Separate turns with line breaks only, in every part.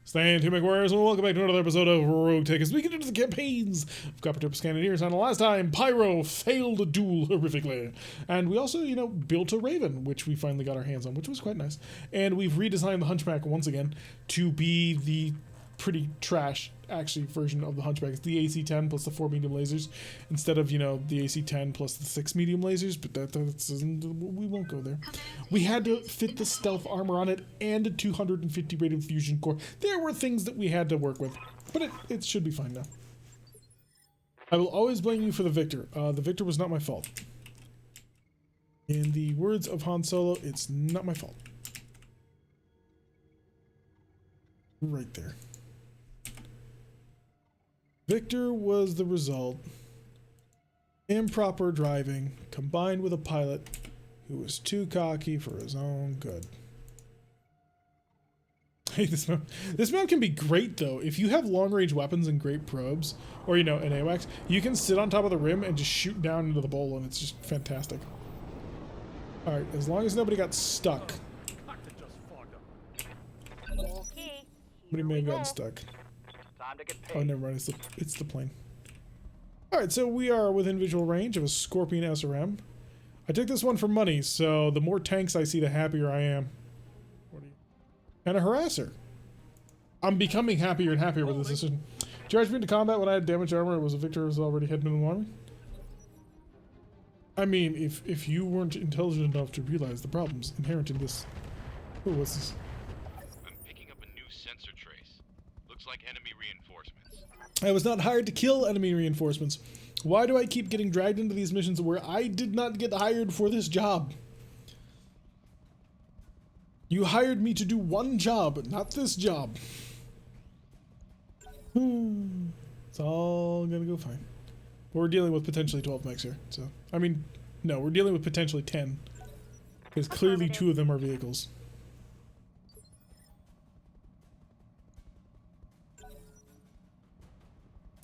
Stand to McWares, and welcome back to another episode of RogueTech as we get into the campaigns of Coppertip Scanadiers. And the last time, Pyro failed a duel horrifically. And we also, built a Raven, which we finally got our hands on, which was quite nice. And we've redesigned the Hunchback once again to be the pretty trash, actually, version of the Hunchback. It's the AC-10 plus the 4 medium lasers, instead of, the AC-10 plus the 6 medium lasers, but we won't go there. We had to fit the stealth armor on it and a 250 rated fusion core. There were things that we had to work with, but it should be fine now. I will always blame you for the victor. The victor was not my fault. In the words of Han Solo, it's not my fault. Right there. Victor was the result. Improper driving combined with a pilot who was too cocky for his own good. Hey, this map can be great though. If you have long-range weapons and great probes, or an AWACS, you can sit on top of the rim and just shoot down into the bowl, and it's just fantastic. Alright, as long as nobody got stuck. Somebody may have gotten stuck. Oh, never mind. It's the plane. Alright, so we are within visual range of a Scorpion SRM. I took this one for money, so the more tanks I see, the happier I am. And a harasser. I'm becoming happier and happier with this decision. Charged me into combat when I had damaged armor. It was a victor who was already heading into the army. I mean, if you weren't intelligent enough to realize the problems inherent in this. Oh, what's this?
I'm picking up a new sensor trace. Looks like enemy reinforcements.
I was not hired to kill enemy reinforcements. Why do I keep getting dragged into these missions where I did not get hired for this job? You hired me to do one job, not this job. It's all gonna go fine. But we're dealing with potentially 12 mechs here, so. I mean, no, we're dealing with potentially 10. Because clearly 2 of them are vehicles.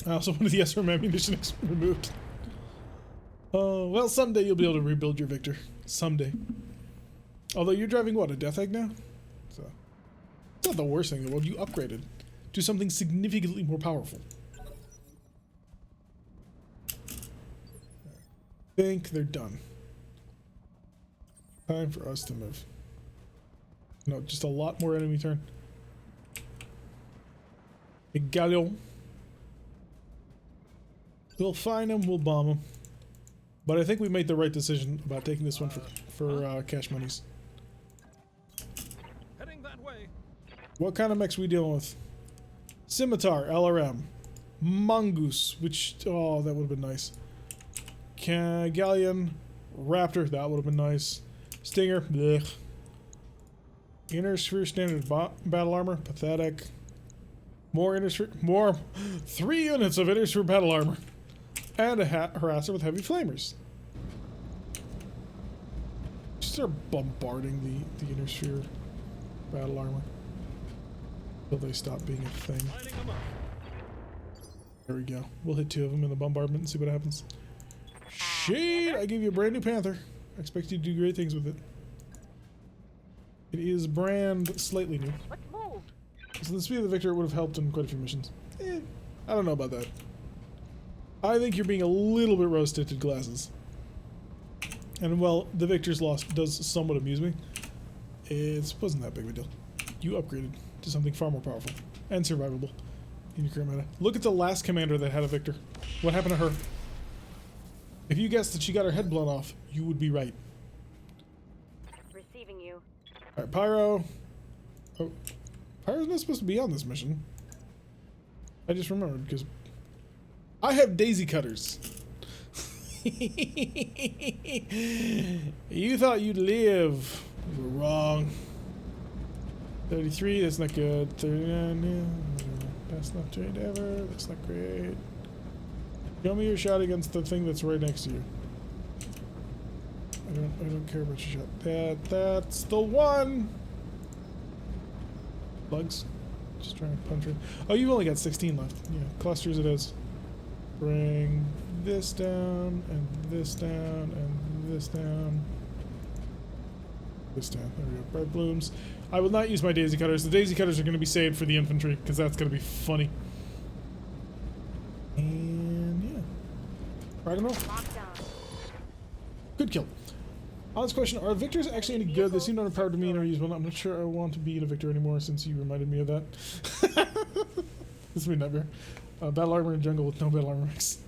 I also wanted the SRM ammunition removed. Oh, well, someday you'll be able to rebuild your Victor. Someday. Although you're driving, what, a Death Egg now? So, it's not the worst thing in the world. You upgraded to something significantly more powerful. I think they're done. Time for us to move. No, just a lot more enemy turn. A galleon. We'll find him, we'll bomb him. But I think we made the right decision about taking this one for cash monies.
Heading that way.
What kind of mechs we dealing with? Scimitar, LRM. Mongoose, which, oh, that would have been nice. Galleon, Raptor, that would have been nice. Stinger, blech. Inner Sphere Standard Battle Armor, pathetic. More Inner Sphere, 3 units of Inner Sphere Battle Armor. And a harasser with heavy flamers. Just start bombarding the Inner Sphere Battle Armor until they stop being a thing. There we go. We'll hit 2 of them in the bombardment and see what happens. Shit! I gave you a brand new Panther. I expect you to do great things with it. It is brand slightly new.
Let's move.
So the speed of the Victor would have helped in quite a few missions. I don't know about that. I think you're being a little bit rose-tinted glasses. And well, the Victor's loss does somewhat amuse me. It wasn't that big of a deal. You upgraded to something far more powerful and survivable in your current meta. Look at the last commander that had a Victor. What happened to her? If you guessed that she got her head blown off, you would be right.
Receiving you.
Alright, Pyro. Oh, Pyro's not supposed to be on this mission. I just remembered because I have daisy cutters. You thought you'd live. You were wrong. 33, that's not good. 39, yeah. That's not great ever. That's not great. Show me your shot against the thing that's right next to you. I don't care about your shot. That's the one! Bugs. Just trying to punch her. Oh, you've only got 16 left. Yeah, clusters it is. Bring this down, and this down, and this down. This down. There we go. Bright blooms. I will not use my daisy cutters. The daisy cutters are going to be saved for the infantry because that's going to be funny. And yeah. Right on. Good kill. Honest question, are victors actually any good? They seem underpowered to me and are usable. I'm not sure I want to be in a victor anymore since you reminded me of that. This would be a nightmare. Battle armor in jungle with no battle armor mix.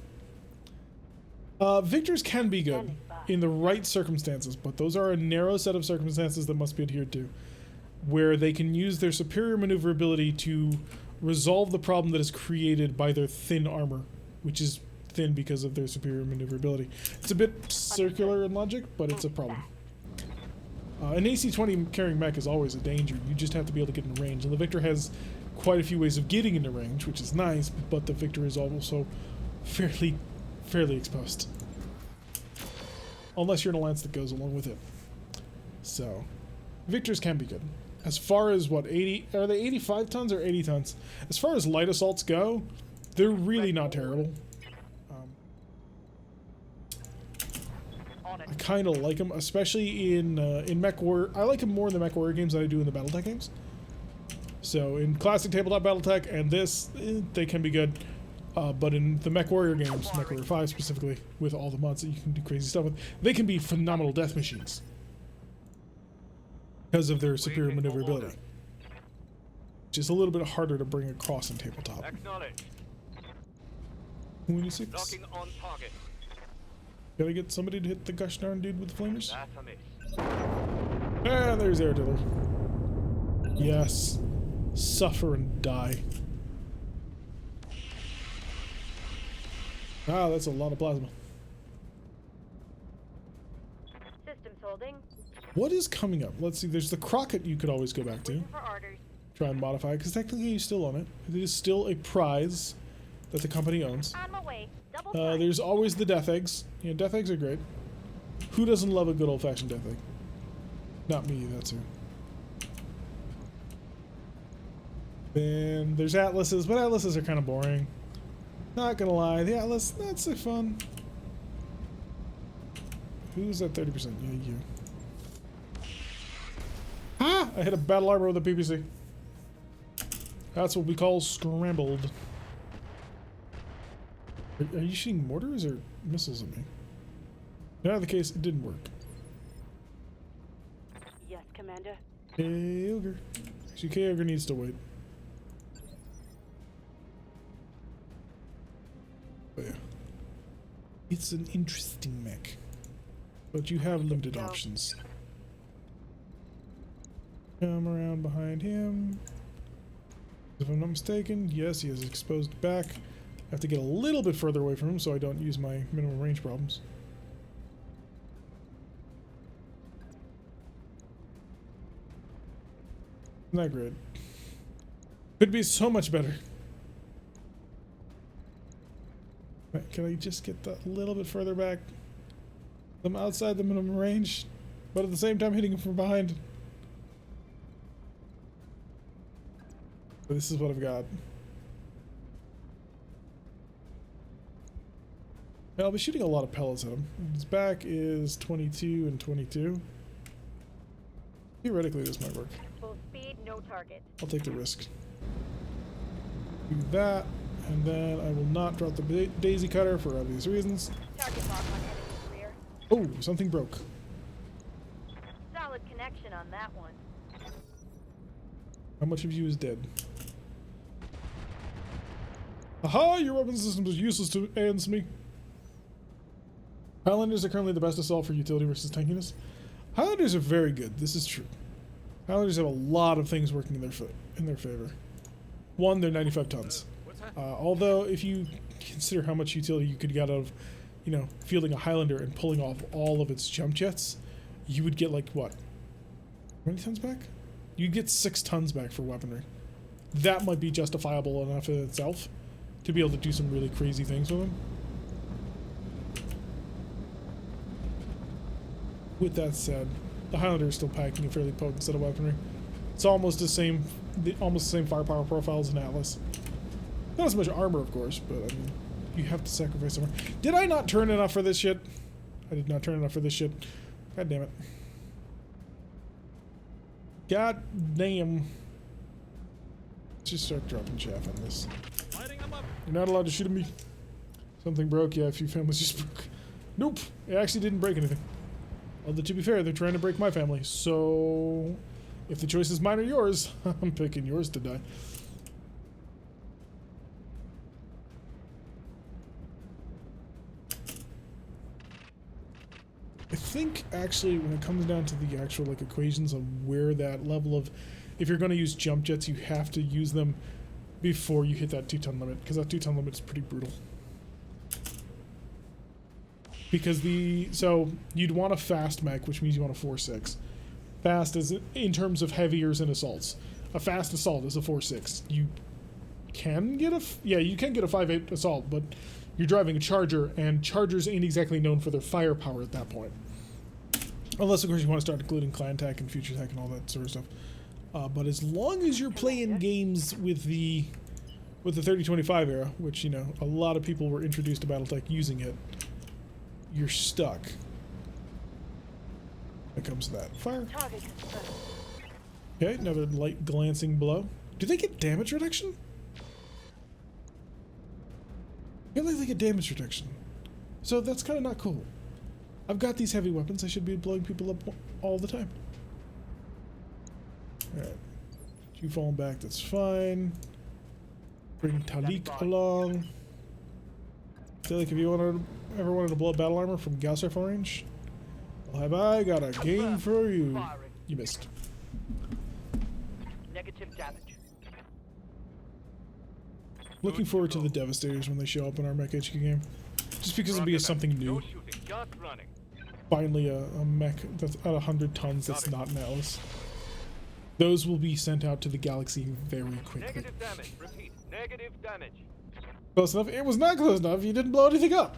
Victors can be good in the right circumstances, but those are a narrow set of circumstances that must be adhered to, where they can use their superior maneuverability to resolve the problem that is created by their thin armor, which is thin because of their superior maneuverability. It's a bit circular in logic, but it's a problem. An AC-20 carrying mech is always a danger. You just have to be able to get in range, and the Victor has quite a few ways of getting into range, which is nice, but the Victor is also fairly exposed. Unless you're in a lance that goes along with it. So, Victors can be good. As far as what, 80, are they 85 tons or 80 tons? As far as light assaults go, they're really not terrible. I kind of like them, especially in Mech Warrior. I like them more in the Mech Warrior games than I do in the BattleTech games. So in classic tabletop BattleTech and this, they can be good. But in the Mech Warrior games, Mech Warrior 5 specifically, with all the mods that you can do crazy stuff with, they can be phenomenal death machines because of their superior maneuverability, which is a little bit harder to bring across in tabletop. 26.
Locking on target.
Gotta get somebody to hit the gosh darn dude with the flamers. And there's air artillery. Yes. Suffer and die. Ah, that's a lot of plasma.
Systems holding.
What is coming up? Let's see. There's the Crockett you could always go back to. Try and modify it, because technically you still own it. It is still a prize that the company owns.
On my way.
There's always the death eggs. Yeah, death eggs are great. Who doesn't love a good old-fashioned death egg? Not me, that's who. Then there's atlases, but atlases are kind of boring. Not gonna lie, the atlas, that's so fun. Who's at 30%? Yeah, you. Ah! I hit a battle armor with a PPC. That's what we call scrambled. Are you shooting mortars or missiles at me? In either case, it didn't work.
Yes, Commander.
K-Ogre. Actually, K-Ogre needs to wait. But yeah. It's an interesting mech. But you have limited options. Come around behind him. If I'm not mistaken, yes, he has exposed back. I have to get a little bit further away from him so I don't use my minimum range problems. Not great. Could be so much better. Can I just get that a little bit further back? I'm outside the minimum range, but at the same time hitting him from behind. But this is what I've got. I'll be shooting a lot of pellets at him. His back is 22 and 22. Theoretically, this might work.
Full speed, no target.
I'll take the risk. Do that, and then I will not drop the daisy cutter for obvious reasons.
Target lock on enemy's rear.
Oh, something broke.
Solid connection on that one.
How much of you is dead? Aha! Your weapon system is useless to against me. Highlanders are currently the best assault for utility versus tankiness. Highlanders are very good. This is true. Highlanders have a lot of things working in their favor. One, they're 95 tons. Although, if you consider how much utility you could get out of, you know, fielding a Highlander and pulling off all of its jump jets, you would get like what? How many tons back? You'd get 6 tons back for weaponry. That might be justifiable enough in itself to be able to do some really crazy things with them. With that said, the Highlander is still packing a fairly potent set of weaponry. It's almost the same firepower profile as an Atlas. Not as much armor, of course, but I mean, you have to sacrifice somewhere. Did I not turn enough for this shit? I did not turn enough for this shit. God damn it. God damn. Let's just start dropping chaff on this. You're not allowed to shoot at me. Something broke. Yeah, a few families just broke. Nope. It actually didn't break anything. Although, to be fair, they're trying to break my family. So, if the choice is mine or yours, I'm picking yours to die. I think, actually, when it comes down to the actual, like, equations of where that level of... If you're going to use jump jets, you have to use them before you hit that 2-ton limit, because that 2-ton limit is pretty brutal. Because so you'd want a fast mech, which means you want a 4.6. Fast is in terms of heaviers and assaults. A fast assault is a 4.6. You can get you can get a 5.8 assault, but you're driving a Charger, and Chargers ain't exactly known for their firepower at that point. Unless, of course, you want to start including Clan Tech and Future Tech and all that sort of stuff. But as long as you're playing games with the 3025 era, which, you know, a lot of people were introduced to BattleTech using it, you're stuck. When it comes to that. Fire. Okay, another light glancing blow. Do they get damage reduction? I feel like they get damage reduction. So that's kind of not cool. I've got these heavy weapons. I should be blowing people up all the time. Alright. You falling back, that's fine. Bring Talik along. I feel like if you ever wanted to blow up battle armor from Gauss rifle range, well, have I got a game for you. You missed.
Negative damage.
Looking forward to the Devastators when they show up in our Mech HQ game. Just because it'll be something new. Finally a mech that's at 100 tons that's not an Atlas. Those will be sent out to the galaxy very quickly.
Negative damage. Repeat. Negative damage.
Close enough? It was not close enough. You didn't blow anything up.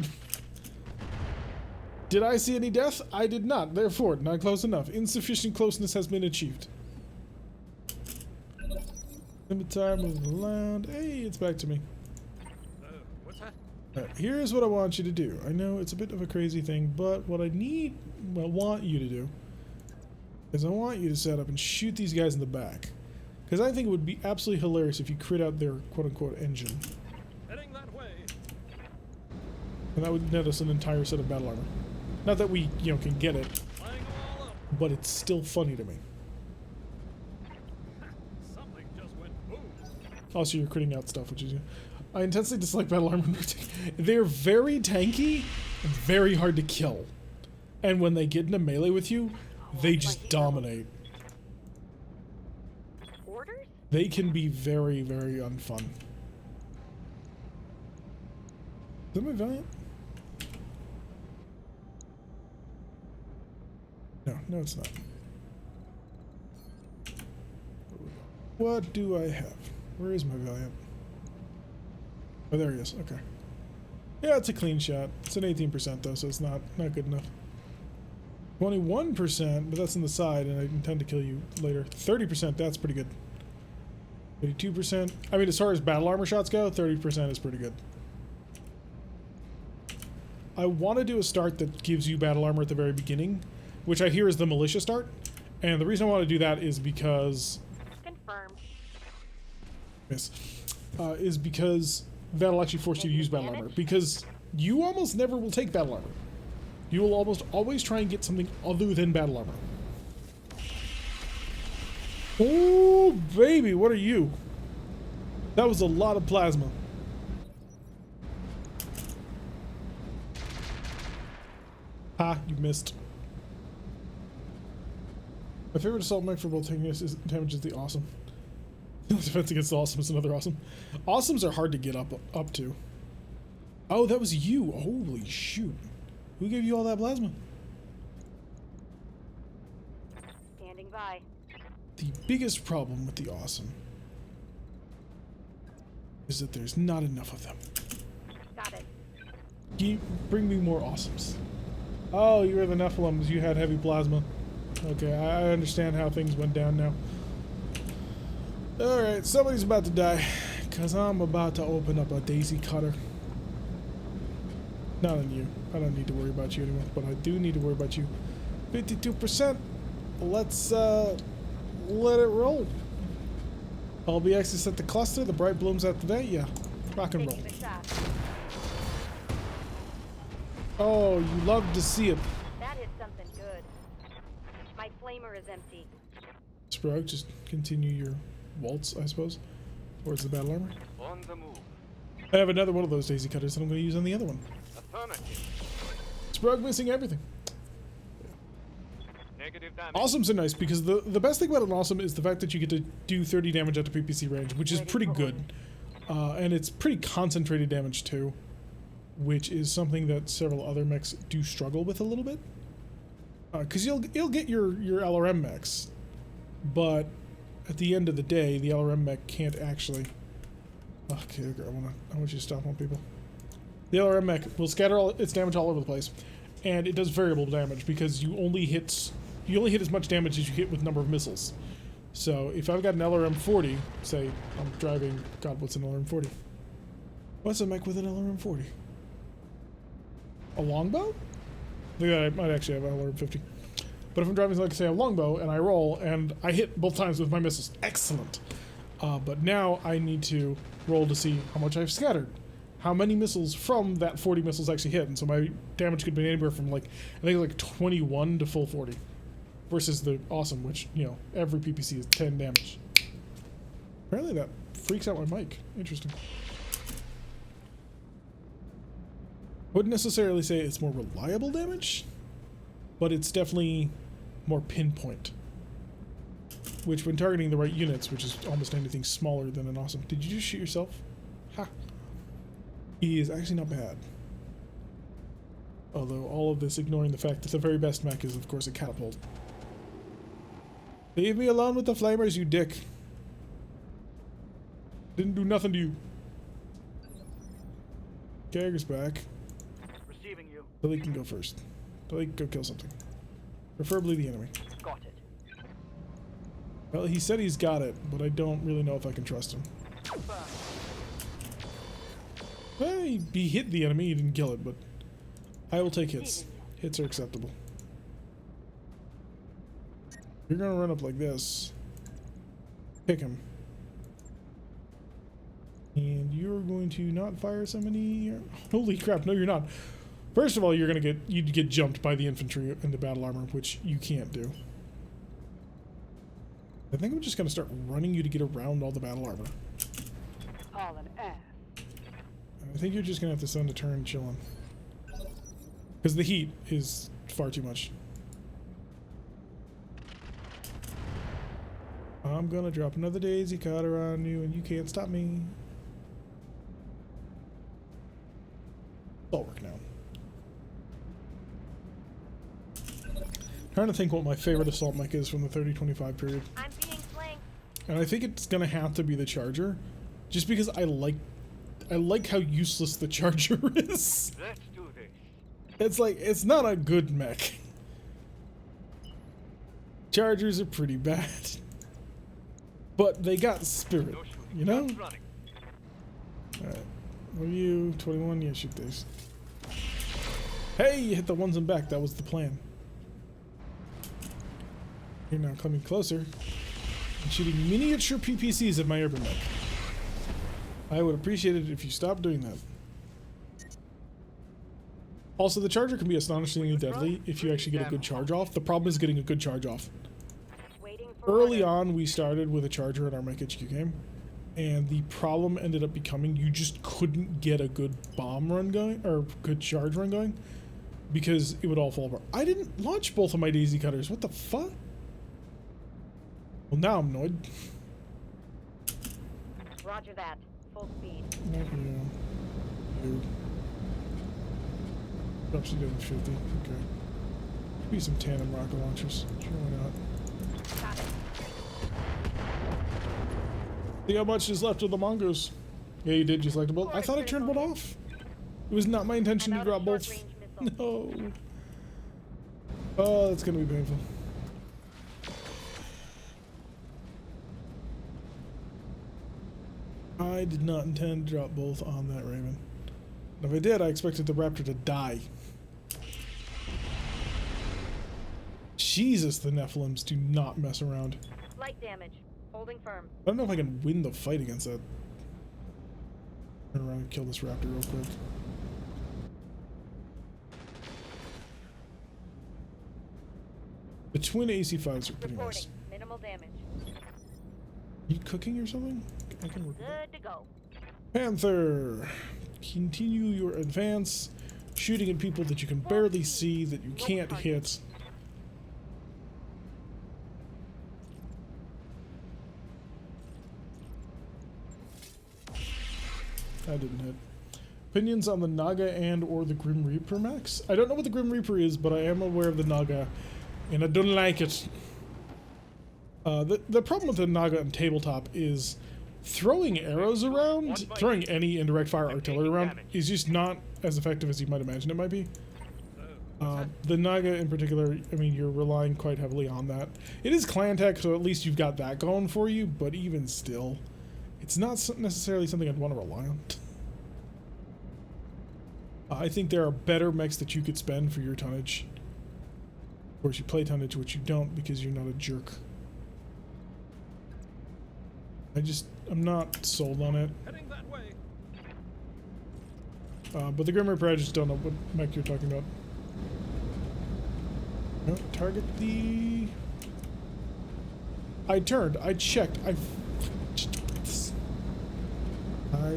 Did I see any death? I did not. Therefore, not close enough. Insufficient closeness has been achieved. Limit time of the land. Hey, it's back to me.
What's that?
Alright, here's what I want you to do. I know it's a bit of a crazy thing, but what I want you to do is I want you to set up and shoot these guys in the back. Because I think it would be absolutely hilarious if you crit out their quote-unquote engine.
Heading that way.
And that would net us an entire set of battle armor. Not that we, you know, can get it, but it's still funny to me.
Something just went boom.
Also, you're critting out stuff, which is... I intensely dislike battle armor. They're very tanky and very hard to kill. And when they get into melee with you, they just dominate.
Orders?
They can be very, very unfun. Is that my Valiant? No, it's not. What do I have? Where is my Valiant? Oh, there he is. Okay. Yeah, it's a clean shot. It's an 18% though, so it's not good enough. 21%, but that's on the side, and I intend to kill you later. 30%, that's pretty good. 32%. I mean, as far as battle armor shots go, 30% is pretty good. I want to do a start that gives you battle armor at the very beginning, which I hear is the militia start. And the reason I want to do that is because...
Confirmed.
Yes. Is because that'll actually force you to use battle armor. Because you almost never will take battle armor. You will almost always try and get something other than battle armor. Oh, baby, what are you? That was a lot of plasma. Ha, you missed. My favorite assault mech for both damage is the awesome. Defense against the awesome is another awesome. Awesomes are hard to get up to. Oh, that was you. Holy shoot. Who gave you all that plasma?
Standing by.
The biggest problem with the awesome is that there's not enough of them.
Got it.
Bring me more awesomes. Oh, you were the Nephilims. You had heavy plasma. Okay, I understand how things went down now. Alright, somebody's about to die. Because I'm about to open up a daisy cutter. Not on you. I don't need to worry about you anymore, but I do need to worry about you. 52%. Let's let it roll. LBX is set the cluster, the bright blooms out the day, yeah. Rock and roll.
Taking the shot.
Oh, you love to see it.
That hit something good. My flamer is empty.
Sprague, just continue your waltz, I suppose, towards the battle armor.
On the move.
I have another one of those daisy cutters that I'm going to use on the other one.
Affirmative.
Sprague missing everything.
Negative damage.
Awesomes are nice because the best thing about an awesome is the fact that you get to do 30 damage at the PPC range, which is pretty good. And it's pretty concentrated damage too, which is something that several other mechs do struggle with a little bit. Because you'll get your LRM mechs, but at the end of the day, the LRM mech can't actually... Okay, I want you to stop on people. The LRM mech will scatter its damage all over the place, and it does variable damage because you only hit as much damage as you hit with number of missiles. So if I've got an LRM 40, say I'm driving... God, what's an LRM 40? What's a mech with an LRM 40? A longbow? I think I might actually have an LRM 50. But if I'm driving, like, say, a longbow, and I roll, and I hit both times with my missiles, excellent. But now I need to roll to see how much I've scattered. How many missiles from that 40 missiles actually hit. And so my damage could be anywhere from, like, I think like 21 to full 40. Versus the awesome, which, you know, every PPC is 10 damage. Apparently that freaks out my mic. Interesting. Wouldn't necessarily say it's more reliable damage, but it's definitely more pinpoint. Which, when targeting the right units, which is almost anything smaller than an awesome... Did you just shoot yourself? Ha! He is actually not bad. Although, all of this ignoring the fact that the very best mech is, of course, a catapult. Leave me alone with the flamers, you dick. Didn't do nothing to you. Gagger's back.
Receiving you.
Billy can go first. Billy, go kill something. Preferably the enemy.
Got it.
Well, he said he's got it, but I don't really know if I can trust him. Well, he hit the enemy, he didn't kill it, but I will take hits. Hits are acceptable. You're gonna run up like this. Pick him. And you're going to not fire so many... Holy crap, no you're not. First of all, you'd get jumped by the infantry in the battle armor, which you can't do. I think I'm just gonna start running you to get around all the battle armor.
All an ass.
I think you're just gonna have to send a turn chilling. Because the heat is far too much. I'm gonna drop another daisy cutter on you and you can't stop me. It'll work now. Trying to think what my favorite assault mech is from the 30-25 period.
I'm being flanked.
And I think it's gonna have to be the Charger. Just because I like how useless the Charger is.
Let's do this.
It's like, it's not a good mech. Chargers are pretty bad. But they got spirit,
No shooting.
you know?
Just running.
Alright. What are you? 21? Yeah, shoot these. Hey, you hit the ones in back. That was the plan. You're now coming closer and shooting miniature PPCs at my urban mech. I would appreciate it if you stopped doing that. Also, the Charger can be astonishingly deadly if you actually get a good charge off. The problem is getting a good charge off.
Waiting for
Early
orders.
on, we started with a Charger in our Mech HQ game, and the problem ended up becoming you just couldn't get a good bomb run going, or good charge run going, because it would all fall apart. I didn't launch both of my daisy cutters. What the fuck? Well, now I'm annoyed.
Roger that. Full speed.
Not you. You. Drops you down to 50. Okay. Maybe some tandem rocket launchers. Sure, why not?
Got it.
See how much is left of the Mongoose. Yeah, you did. You selected both. I thought I turned one off. It was not my intention
I'm
to
out of
drop both.
short-range missiles.
No. Oh, that's gonna be painful. I did not intend to drop both on that Raven. If I did, I expected the Raptor to die. Jesus, the Nephilims do not mess around.
Light damage. Holding firm.
I don't know if I can win the fight against that. Turn around and kill this raptor real quick. The twin AC-5s are pretty
Reporting.
nice.
Minimal damage.
You cooking or something? I can work with that.
Good to go.
Panther! Continue your advance, shooting at people that you can barely see, that you can't hit. I didn't hit. Opinions on the Naga and or the Grim Reaper, Max? I don't know what the Grim Reaper is, but I am aware of the Naga, and I don't like it. The problem with the Naga on tabletop is throwing arrows around, throwing any indirect fire artillery around, is just not as effective as you might imagine it might be. The Naga in particular, I mean, you're relying quite heavily on that. It is clan tech, so at least you've got that going for you, but even still, it's not necessarily something I'd want to rely on. I think there are better mechs that you could spend for your tonnage. Of course, you play tonnage, which you don't because you're not a jerk. I'm not sold on it.
Heading that way.
But the Grim Reaper, I just don't know what mech you're talking about. No, target the... I turned. I checked. I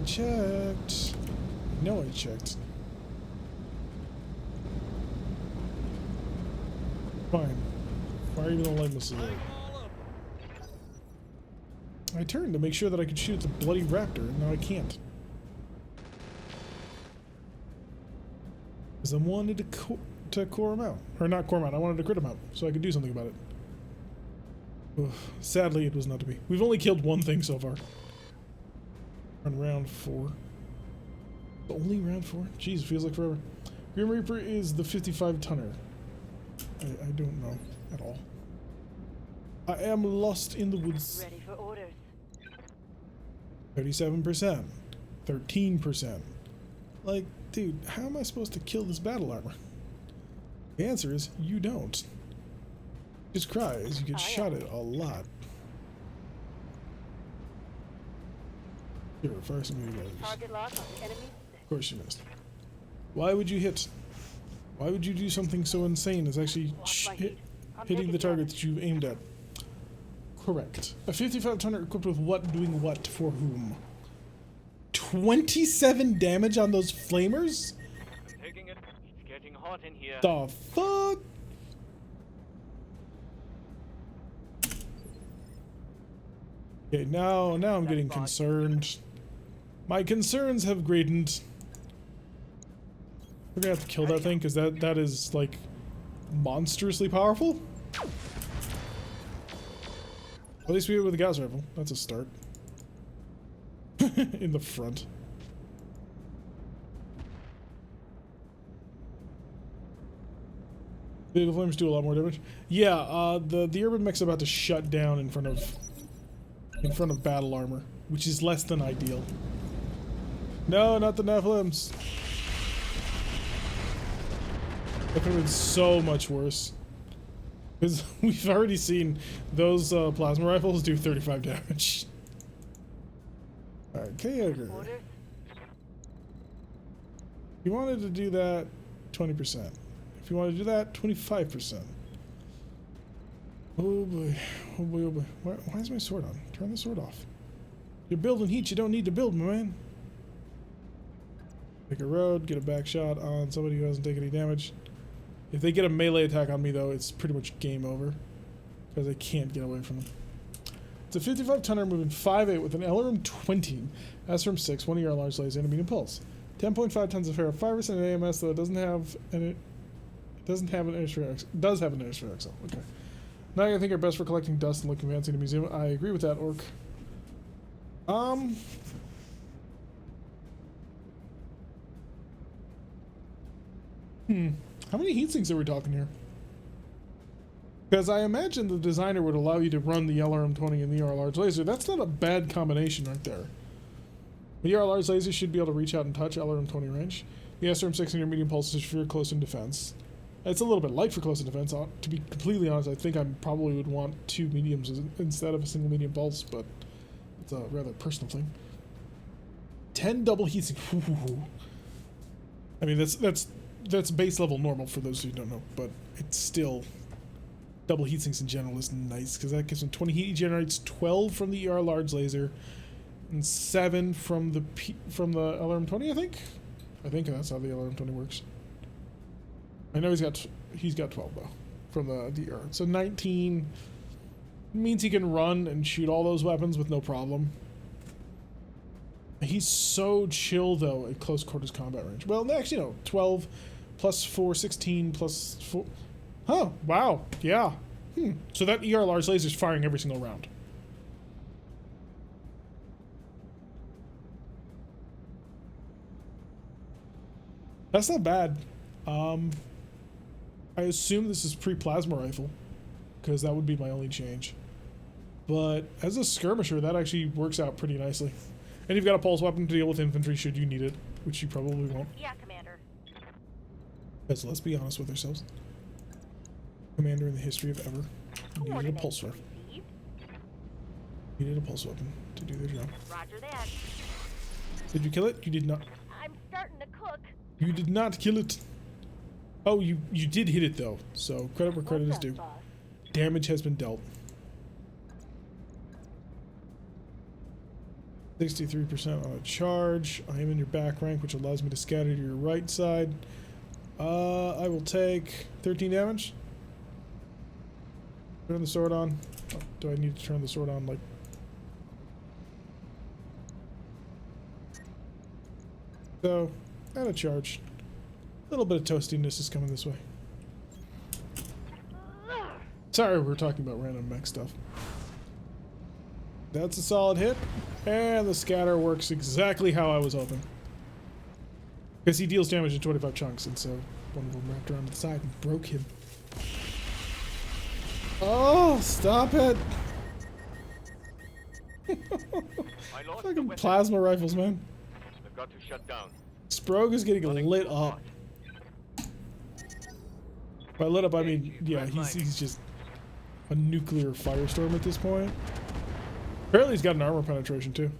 checked. No, I checked. Fine. Fire even the light missiles. I turned to make sure that I could shoot at the bloody raptor, and now I can't. Because I wanted to core him out. Or not core him out, I wanted to crit him out, so I could do something about it. Ugh. Sadly, it was not to be. We've only killed one thing so far. On round 4. Only round 4? Jeez, feels like forever. Grim Reaper is the 55 tonner. I don't know at all. I am lost in the woods.
Ready for orders.
37%. 13%. Like, dude, how am I supposed to kill this battle armor? The answer is, you don't. Just cry as you get shot at a lot. Here, fire some guys.
Target lock on the enemy.
Of course you missed. Why would you hit? Why would you do something so insane as actually hitting the target that you aimed at? Correct. A 55 tonner equipped with what doing what for whom? 27 damage on those flamers?
Taking it. It's getting hot in here.
The fuck? Okay, now I'm getting concerned. My concerns have greatened. We're gonna have to kill that thing because that is like monstrously powerful. At least we did it with a gas rifle. That's a start. In the front. The flames do a lot more damage. Yeah, the urban mech's about to shut down in front of battle armor, which is less than ideal. No, not the Nephilims. That could have been so much worse. Because we've already seen those plasma rifles do 35 damage. Alright, K-Egger. If you wanted to do that, 20%. If you want to do that, 25%. Oh boy. Oh boy, oh boy. Why is my sword on? Turn the sword off. You're building heat, you don't need to build, my man. Pick a road, get a back shot on somebody who hasn't taken any damage. If they get a melee attack on me, though, it's pretty much game over. Because I can't get away from them. It's a 55 tonner moving 5'8 with an LRM 20, SRM 6, 1 ER large laser, and a medium pulse. 10.5 tons of air, 5% AMS, though it doesn't have an air does have an air axle. Okay. Now I think are best for collecting dust and looking fancy in a museum. I agree with that, Orc. How many heat sinks are we talking here? Because I imagine the designer would allow you to run the LRM-20 and the ER large laser. That's not a bad combination right there. The ER large laser should be able to reach out and touch LRM-20 range. The SRM-6 and your medium pulse is for your close in defense. It's a little bit light for close in defense. To be completely honest, I think I probably would want 2 mediums instead of a single medium pulse, but it's a rather personal thing. 10 double heatsink. I mean, that's base level normal for those who don't know, but it's still double heatsinks in general is nice because that gives him 20 heat. He generates 12 from the ER large laser and 7 from the LRM-20. I think that's how the LRM-20 works. I know he's got 12 though from the DR. So 19 means he can run and shoot all those weapons with no problem. He's so chill though at close quarters combat range. Well, actually no, 12 plus 4, 16 plus 4. Oh, wow. Yeah. So that ER large laser is firing every single round. That's not bad. I assume this is pre-plasma rifle, because that would be my only change. But as a skirmisher, that actually works out pretty nicely. And you've got a pulse weapon to deal with infantry should you need it, which you probably won't.
Yeah, Commander.
Because let's be honest with ourselves. Commander in the history of ever needed a pulse rifle. Needed a pulse weapon to do their job.
Roger that.
Did you kill it? You did not.
I'm starting to cook.
You did not kill it. Oh, you did hit it though. So credit where credit is due. Damage has been dealt. 63% on a charge. I am in your back rank, which allows me to scatter to your right side. I will take 13 damage. Turn the sword on. Oh, do I need to turn the sword on? Like, so, and a charge. A little bit of toastiness is coming this way. Sorry, we're talking about random mech stuff. That's a solid hit, and the scatter works exactly how I was hoping. Because he deals damage in 25 chunks, and so one of them wrapped around the side and broke him. Oh, stop it! Fucking plasma rifles, man.
I've got to shut down.
Sprogue is getting lit up. By lit up, I mean, yeah, he's just a nuclear firestorm at this point. Apparently he's got an armor penetration too.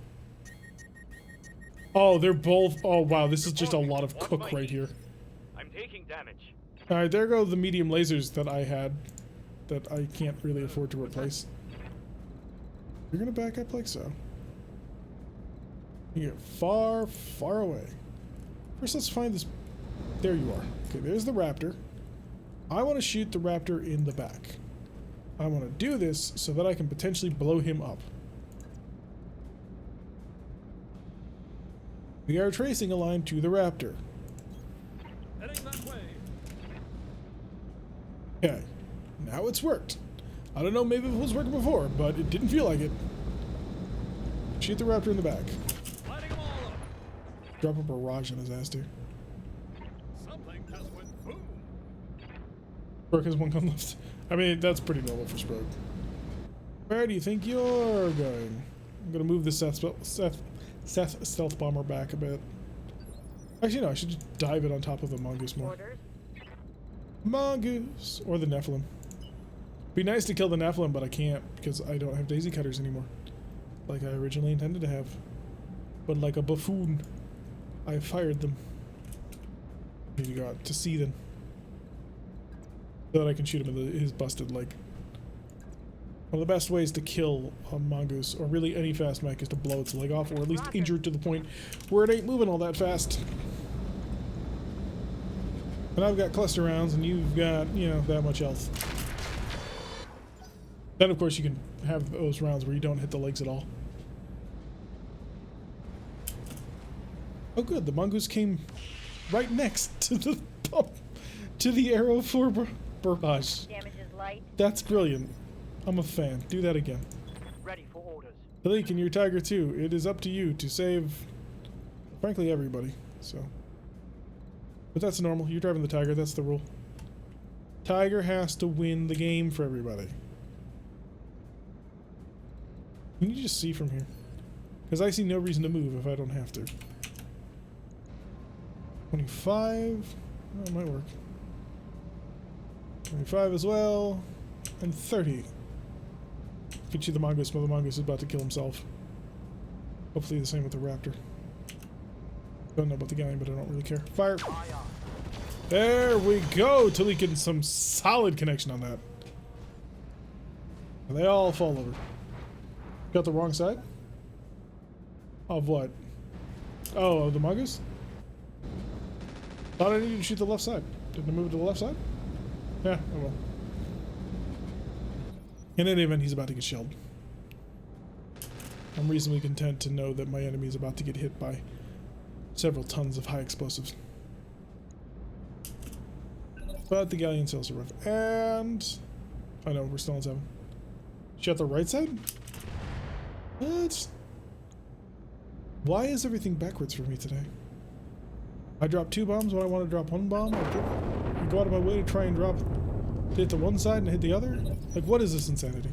Oh, they're both. Oh wow, this is just a lot of cook right here.
I'm taking damage.
All right, there go the medium lasers that I had, that I can't really afford to replace. You're gonna back up like so. You get far, far away. First, let's find this. There you are. Okay, there's the Raptor. I want to shoot the Raptor in the back. I want to do this so that I can potentially blow him up. We are tracing a line to the Raptor.
Heading that way.
Okay, now it's worked. I don't know, maybe it was working before, but it didn't feel like it. Shoot the Raptor in the back.
Lighting them all up.
Drop a barrage on his ass, dude.
Something just went boom.
Sprogue has one gun left. I mean, that's pretty normal for Sprogue. Where do you think you're going? I'm gonna move the Seth stealth bomber back a bit. Actually, no, I should just dive it on top of the Mongoose more.
Orders.
Mongoose! Or the Nephilim. Be nice to kill the Nephilim, but I can't because I don't have daisy cutters anymore. Like I originally intended to have. But like a buffoon, I fired them. Need to go out to see them. So that I can shoot him in his busted leg. One of the best ways to kill a mongoose, or really any fast mech, is to blow its leg off, or at least injure it to the point where it ain't moving all that fast. And I've got cluster rounds, and you've got, you know, that much health. Then, of course, you can have those rounds where you don't hit the legs at all. Oh, good. The mongoose came right next to the pump, to the arrow for barrage.
Damage is light.
That's brilliant. I'm a fan. Do that again.
Ready for orders.
Blake, and your Tiger too. It is up to you to save, frankly, everybody. So, but that's normal. You're driving the Tiger. That's the rule. Tiger has to win the game for everybody. Can you just see from here? Because I see no reason to move if I don't have to. 25. Oh, it might work. 25 as well. And 30. Get you the mongoose, but the mongoose is about to kill himself. Hopefully the same with the raptor. Don't know about the galleon, but I don't really care. Fire! There we go! Taleeking some solid connection on that. They all fall over. Got the wrong side? Of what? Oh, of the mongoose? Thought I needed to shoot the left side. Didn't I move to the left side? Yeah, oh well. In any event, he's about to get shelled. I'm reasonably content to know that my enemy is about to get hit by several tons of high explosives. But the galleon sails are rough. And... oh no, we're still on 7. Shot the right side? What? Why is everything backwards for me today? I drop 2 bombs when I want to drop 1 bomb? I go out of my way to try and hit the one side and hit the other? Like, what is this insanity?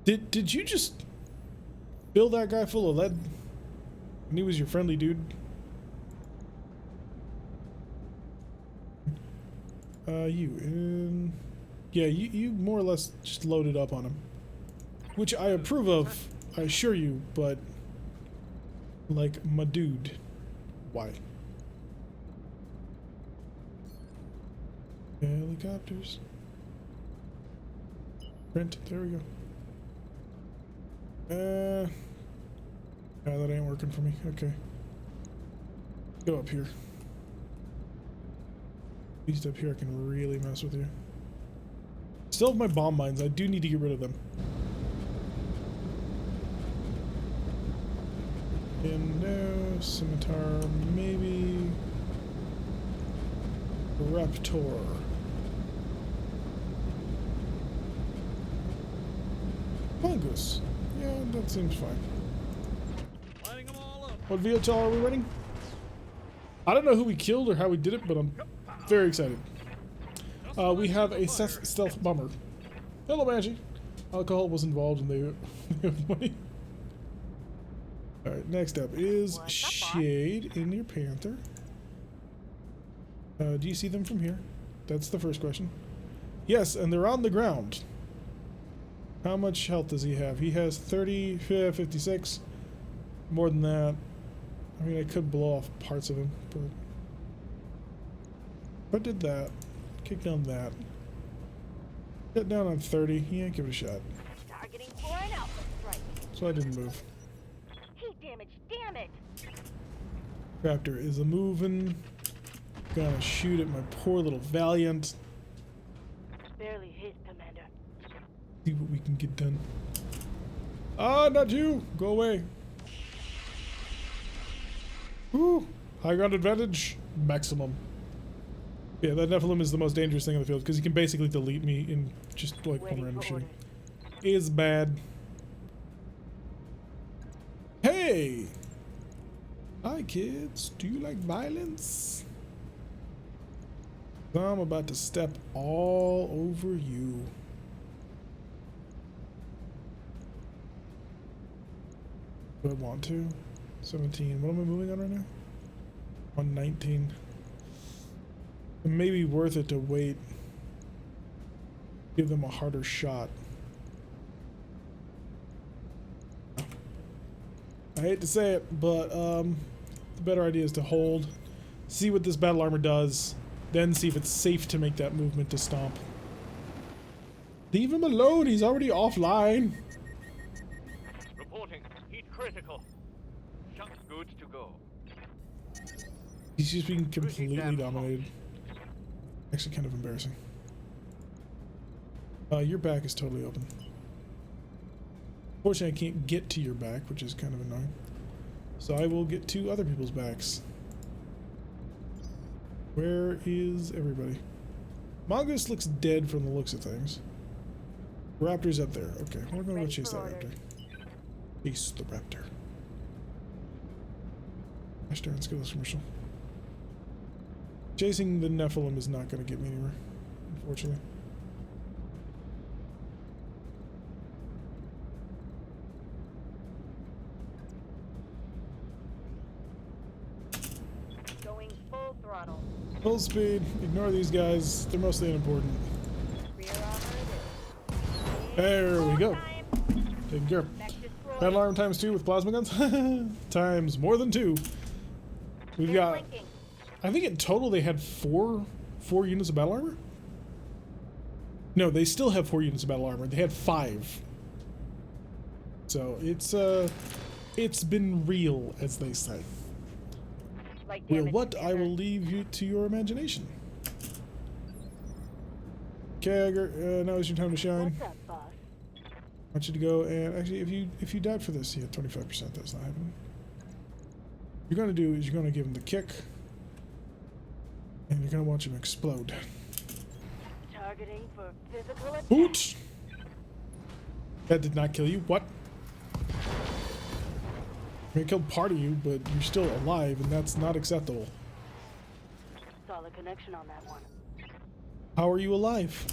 Did you just fill that guy full of lead? And he was your friendly dude? Yeah, you more or less just loaded up on him. Which I approve of, I assure you, but... like, my dude. Why? Helicopters. Print, there we go. Yeah, that ain't working for me. Okay. Go up here. At least up here I can really mess with you. Still have my bomb mines. I do need to get rid of them. And no, scimitar, maybe. Raptor. Mongoose. Yeah, that seems fine.
Lining them all up.
What VHL are we running? I don't know who we killed or how we did it, but I'm very excited. We have a stealth bomber. Hello, Banshee. Alcohol was involved and they have money. Alright, next up is Shade in your Panther. Do you see them from here? That's the first question. Yes, and they're on the ground. How much health does he have? He has 30, 56. More than that. I mean, I could blow off parts of him, but... if I did that, kick down that. Get down on 30. Yeah, give it a shot.
Targeting for an alpha strike.
So I didn't move.
Heat damage, damn it!
Raptor is a moving. Gonna shoot at my poor little Valiant.
Barely hit, Commander.
See what we can get done. Ah, not you! Go away. Woo! High ground advantage. Maximum. Yeah, that Nephilim is the most dangerous thing on the field because he can basically delete me in just like one random shooting. Is bad. Hey! Hi kids, do you like violence? I'm about to step all over you. Do I want to? 17. What am I moving on right now? 119. It may be worth it to wait. Give them a harder shot. I hate to say it, but the better idea is to hold, see what this battle armor does, then see if it's safe to make that movement to stomp. Leave him alone, he's already offline.
Reporting. Heat critical. Shot good to go.
He's just being completely dominated. Actually kind of embarrassing. Your back is totally open. Fortunately, I can't get to your back, which is kind of annoying. So I will get to other people's backs. Where is everybody? Mongoose looks dead from the looks of things. Raptor's up there. Okay, we're gonna go chase that raptor. Chase the raptor. Gosh darn, let's go to this commercial. Chasing the Nephilim is not gonna get me anywhere, unfortunately.
Going full
Full speed. Ignore these guys. They're mostly unimportant.
Rear armor it is.
There we go.
Time.
Taken care of.
Mech destroyed.
Battle armor times 2 with plasma guns. Times more than 2. We've
They're
got,
flanking.
I think in total they had four units of battle armor. No, they still have 4 units of battle armor. They had 5. So it's been real, as they say.
Light
Well,
damage
what I
contender.
will leave you to your imagination. Okay, now is your time to shine.
What's up, boss?
I want you to go and actually, if you died for this, yeah, 25%. That's not happening. What you're gonna do is you're gonna give him the kick, and you're gonna watch him explode.
Targeting for physical attack.
Boot. That did not kill you. What? I mean, it killed part of you, but you're still alive, and that's not acceptable.
Solid connection on that one.
How are you alive?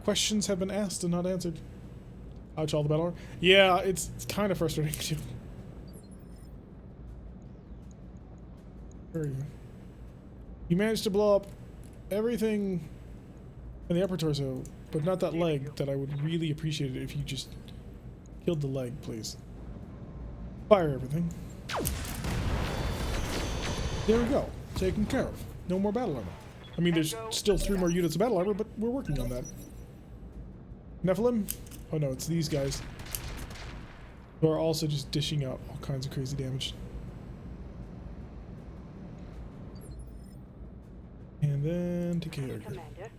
Questions have been asked and not answered. Ouch, all the battle armor. Yeah, it's kind of frustrating too. Where are you? You managed to blow up everything in the upper torso, but not that leg. That I would really appreciate it if you just killed the leg, please. Fire everything. There we go. Taken care of. No more battle armor. I mean, there's still 3 more units of battle armor, but we're working on that. Nephilim? Oh no, it's these guys. Who are also just dishing out all kinds of crazy damage. And then to Kager.
Commander.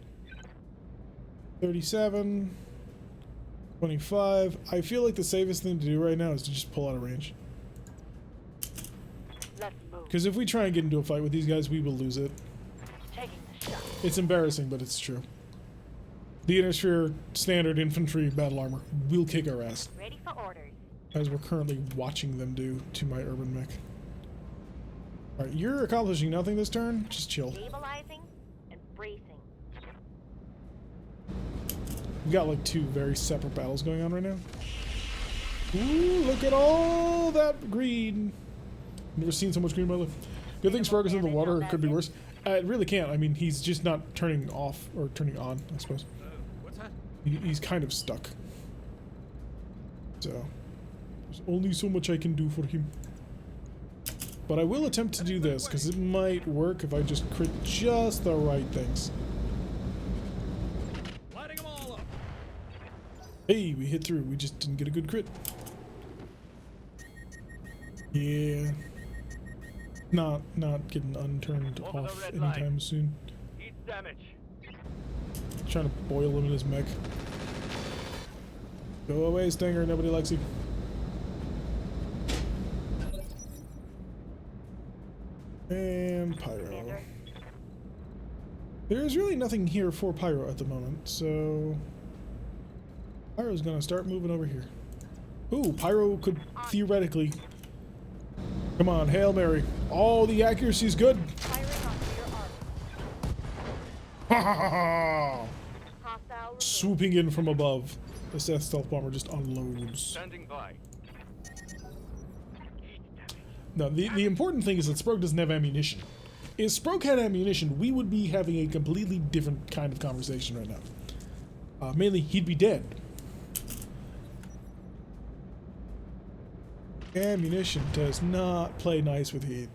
37. 25. I feel like the safest thing to do right now is to just pull out of range.
Let's move.
Because if we try and get into a fight with these guys, we will lose it.
Taking the shot.
It's embarrassing, but it's true. The Innisphere standard infantry battle armor will kick our ass,
Ready for orders.
as we're currently watching them do to my urban mech. Alright, you're accomplishing nothing this turn. Just chill.
Stabilizing and bracing.
We got like 2 very separate battles going on right now. Ooh, look at all that green. Never seen so much green in my life. Good thing Spark is in the water. It could be worse. It really can't. I mean, he's just not turning off or turning on, I suppose.
What's that?
He's kind of stuck. So, there's only so much I can do for him. But I will attempt to do this, because it might work if I just crit just the right things.
Lighting them all up.
Hey, we hit through. We just didn't get a good crit. Yeah. Not getting unturned
Over the
off
red
anytime
line.
soon.
Heat damage.
Trying to boil him in his mech. Go away, Stinger. Nobody likes you. And Pyro.
Commander.
There's really nothing here for Pyro at the moment, so Pyro's gonna start moving over here. Ooh, Pyro could theoretically. Come on, Hail Mary. Oh, the accuracy's good.
Firing on rear armor.
Ha ha ha ha!
Hostile removed.
Swooping in from above. The Seth Stealth Bomber just unloads.
Standing by. Heat damage.
Now, the important thing is that Sproke doesn't have ammunition. If Sproke had ammunition, we would be having a completely different kind of conversation right now. Mainly, he'd be dead. Ammunition does not play nice with heat.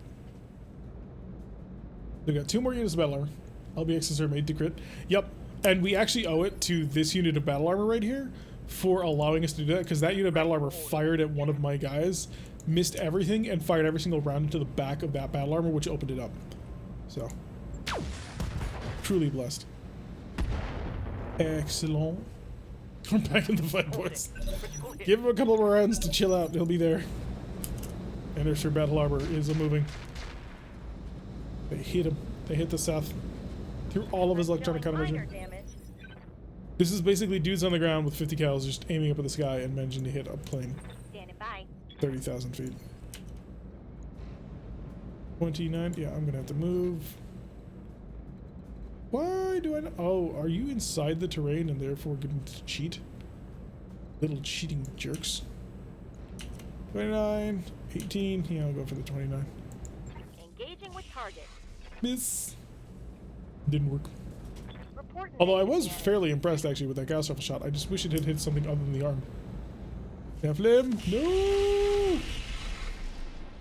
We got 2 more units of battle armor. LBXs are made to crit. Yep, and we actually owe it to this unit of battle armor right here for allowing us to do that, because that unit of battle armor fired at one of my guys, missed everything, and fired every single round into the back of that battle armor, which opened it up. So, truly blessed. Excellent. We're back in the fight, boys.
Critical hit.
Give him a couple more rounds to chill out. He'll be there. Innisphere battle armor is a moving. They hit him. They hit the Seth through all of his electronic
Showing minor
countermeasure.
damage.
This is basically dudes on the ground with 50 cals just aiming up at the sky and managing to hit a plane
Standing by.
30,000 feet. 29. Yeah, I'm gonna have to move. Why do I not? Oh, are you inside the terrain and therefore getting to cheat? Little cheating jerks. 29, 18. Yeah, I'll go for the 29.
Engaging with target.
Miss. Didn't work.
Reporting
Although I was
damage.
fairly impressed actually with that gas rifle shot. I just wish it had hit something other than the arm. Nephilim, no!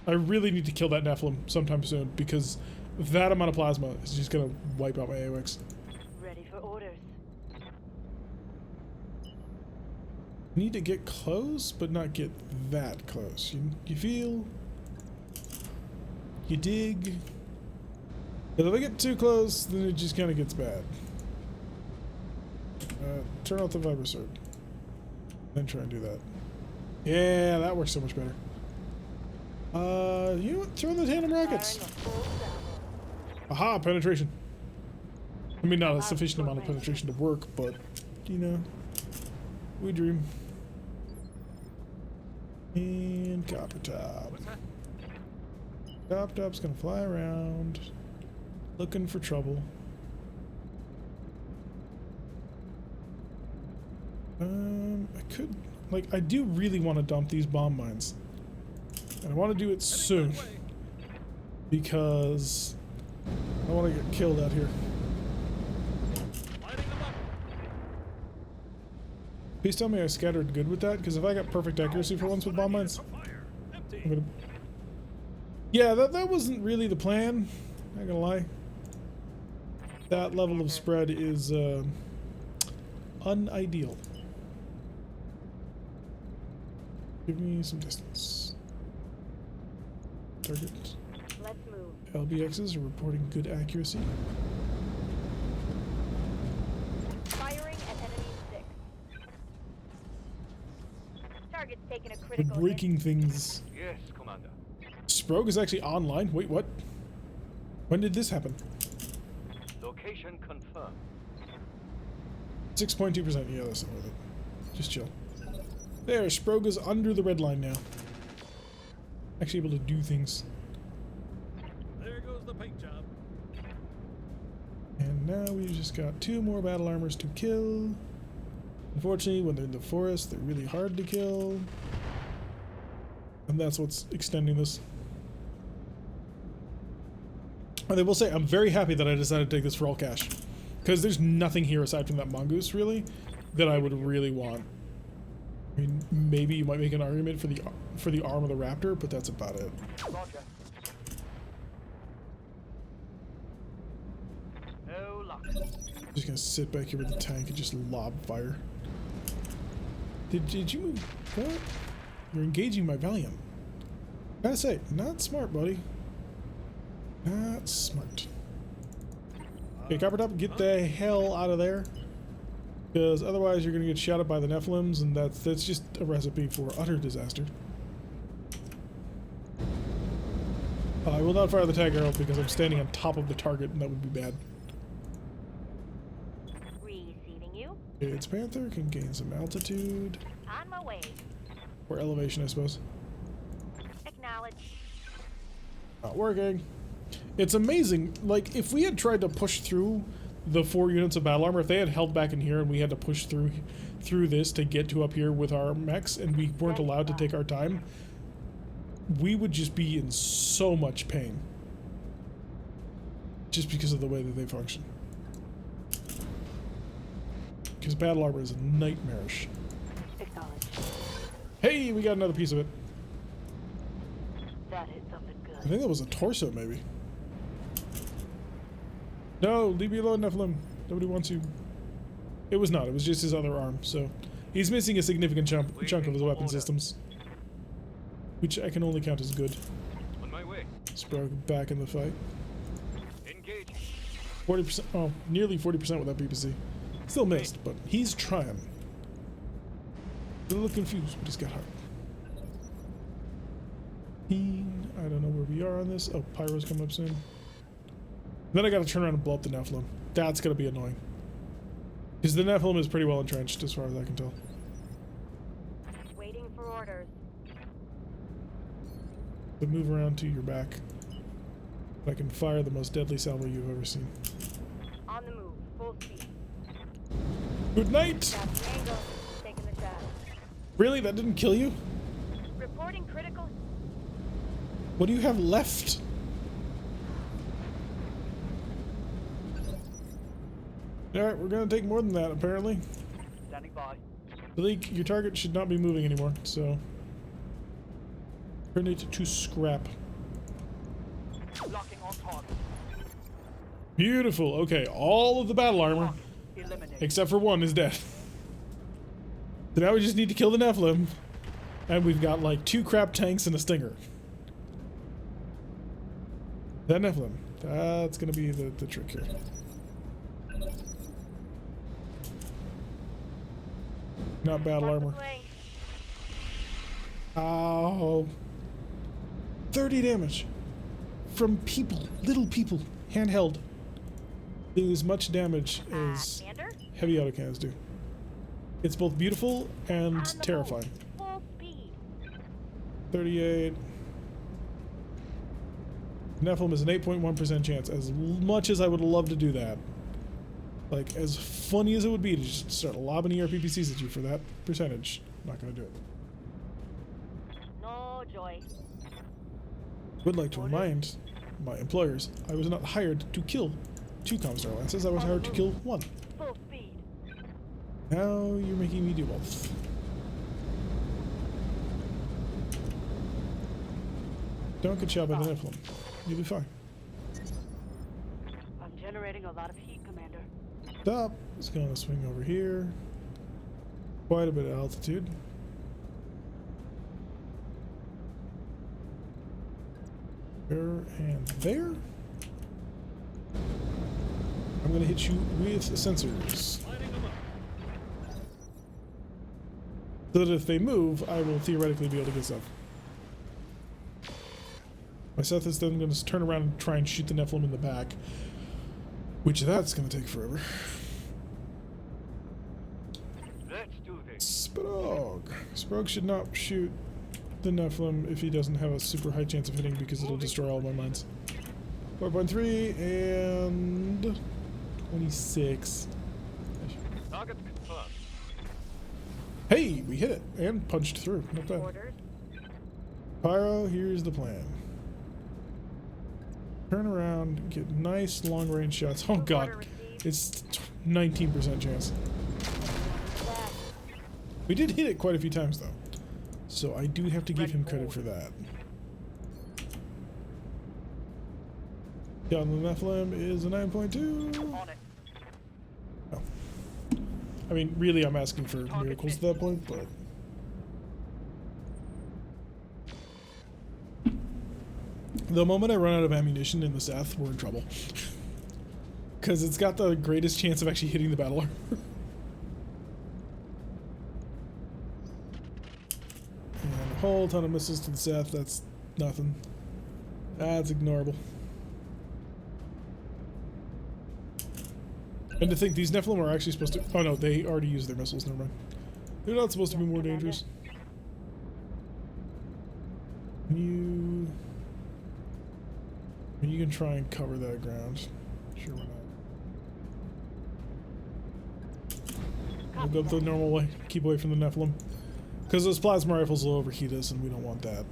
I really need to kill that Nephilim sometime soon because that amount of plasma is just gonna wipe out my AOX.
Ready for orders.
Need to get close, but not get that close. You feel? You dig? If I get too close, then it just kind of gets bad. Turn off the vibrosword. Then try and do that. Yeah, that works so much better. You know what? Throw in the tandem rockets.
Firing a full salvo.
Aha, penetration. I mean, not a sufficient amount of penetration to work, but, you know, we dream. And Copper Top. Copper Top's gonna fly around, looking for trouble. I could, like, I do really want to dump these bomb mines. And I want to do it soon. Because I want to get killed out here.
Lighting them up.
Please tell me I scattered good with that, because if I got perfect accuracy for once with bomb mines,
Fire. Empty.
I'm gonna... Yeah, that wasn't really the plan. Not gonna lie. That level of spread is unideal. Give me some distance. Target.
Let's move.
LBXs are reporting good accuracy.
Firing at enemy 6. Target's taking a
We're
critical hit.
breaking things.
Yes, Commander.
Sprogue is actually online. Wait, what? When did this happen?
Location confirmed.
6.2%. Yeah, that's not worth it. Just chill. There, Sprogue is under the red line now. Actually able to do things.
There goes the paint job.
And now we've just got 2 more battle armors to kill. Unfortunately, when they're in the forest, they're really hard to kill. And that's what's extending this. And I will say, I'm very happy that I decided to take this for all cash. Because there's nothing here aside from that mongoose, really, that I would really want. I mean, maybe you might make an argument for the arm of the raptor, but that's about it.
Roger. No luck.
Just gonna sit back here with the tank and just lob fire. Did you move? What? You're engaging my Valiant. Gotta say, not smart, buddy. Not smart. Okay, Copper Top, get the hell out of there. Because otherwise you're gonna get shot at by the Nephilims, and that's just a recipe for utter disaster. I will not fire the tag arrow because I'm standing on top of the target, and that would be bad.
Receiving you.
Its Panther can gain some altitude.
On my way.
Or elevation, I suppose.
Acknowledge.
Not working. It's amazing. Like, if we had tried to push through the 4 units of battle armor, if they had held back in here and we had to push through this to get to up here with our mechs, and we weren't allowed to take our time, we would just be in so much pain. Just because of the way that they function. Because battle armor is nightmarish.
Acknowledge.
Hey, we got another piece of it.
That hit something good.
I think that was a torso, maybe. No, leave me alone, Nephilim. Nobody wants you. It was not. It was just his other arm, so... He's missing a significant chunk of his weapon systems. Which I can only count as good.
On my way.
Sprogue back in the fight.
Engage.
40%, oh, nearly 40% with that BPC. Still missed, but he's trying. A little confused, but he's got heart. I don't know where we are on this. Oh, Pyro's coming up soon. Then I gotta turn around and blow up the Nephilim. That's gonna be annoying. Because the Nephilim is pretty well entrenched, as far as I can tell.
Waiting for orders.
But move around to your back. I can fire the most deadly salvo you've ever seen.
On the move. Full speed.
Good night!
Got the angle. Taking the shot.
Really? That didn't kill you?
Reporting critical.
What do you have left? Alright, we're gonna take more than that, apparently.
Standing by.
Leak, your target should not be moving anymore, so... turn it to scrap.
Locking on target.
Beautiful. Okay, all of the battle armor,
Eliminate.
except for one, is dead. So now we just need to kill the Nephilim, and we've got like 2 crap tanks and a stinger. That Nephilim, that's gonna be the trick here. Not battle armor. Oh. 30 damage from people, little people, handheld. Do as much damage as
Commander?
heavy autocannons do. It's both beautiful and
On the
terrifying.
move. Full speed.
38. Nephilim is an 8.1% chance. As much as I would love to do that, like as funny as it would be to just start lobbing ERPPCs at you for that percentage, I'm not gonna do it.
No joy.
Would like to remind my employers I was not hired to kill 2 Comstar Lances. I was hired to kill 1.
Full speed.
Now you're making me do both. Don't get shot by the Nephilim. You'll be fine.
I'm generating a lot of heat, Commander.
Stop. It's gonna swing over here. Quite a bit of altitude. There and there. I'm gonna hit you with sensors.
Lighting them up.
So that if they move, I will theoretically be able to get stuff. My Seth is then going to turn around and try and shoot the Nephilim in the back, which that's going to take forever.
Let's do this.
Sprog. Sprog should not shoot the Nephilim if he doesn't have a super high chance of hitting because it'll destroy all my mines. 4.3 and 26.
Target confirmed.
Hey, we hit it and punched through. Not bad.
Orders.
Pyro, here's the plan. Turn around, get nice long range shots. Oh god,
Order received.
it's 19% chance.
Left.
We did hit it quite a few times though, so I do have to give him credit for that. Yeah, the Nephilim is a 9.2.
On it.
Oh. I mean, really, I'm asking for miracles at that point, but. The moment I run out of ammunition in the Seth, we're in trouble. Because it's got the greatest chance of actually hitting the battle armor. And a whole ton of missiles to the Seth, that's nothing. That's ignorable. And to think these Nephilim are actually supposed to... Oh no, they already used their missiles, never mind. They're not supposed to be more dangerous. You can try and cover that ground. Sure, why not? We'll go the normal way. Keep away from the Nephilim. Because those plasma rifles will overheat us, and we don't want that.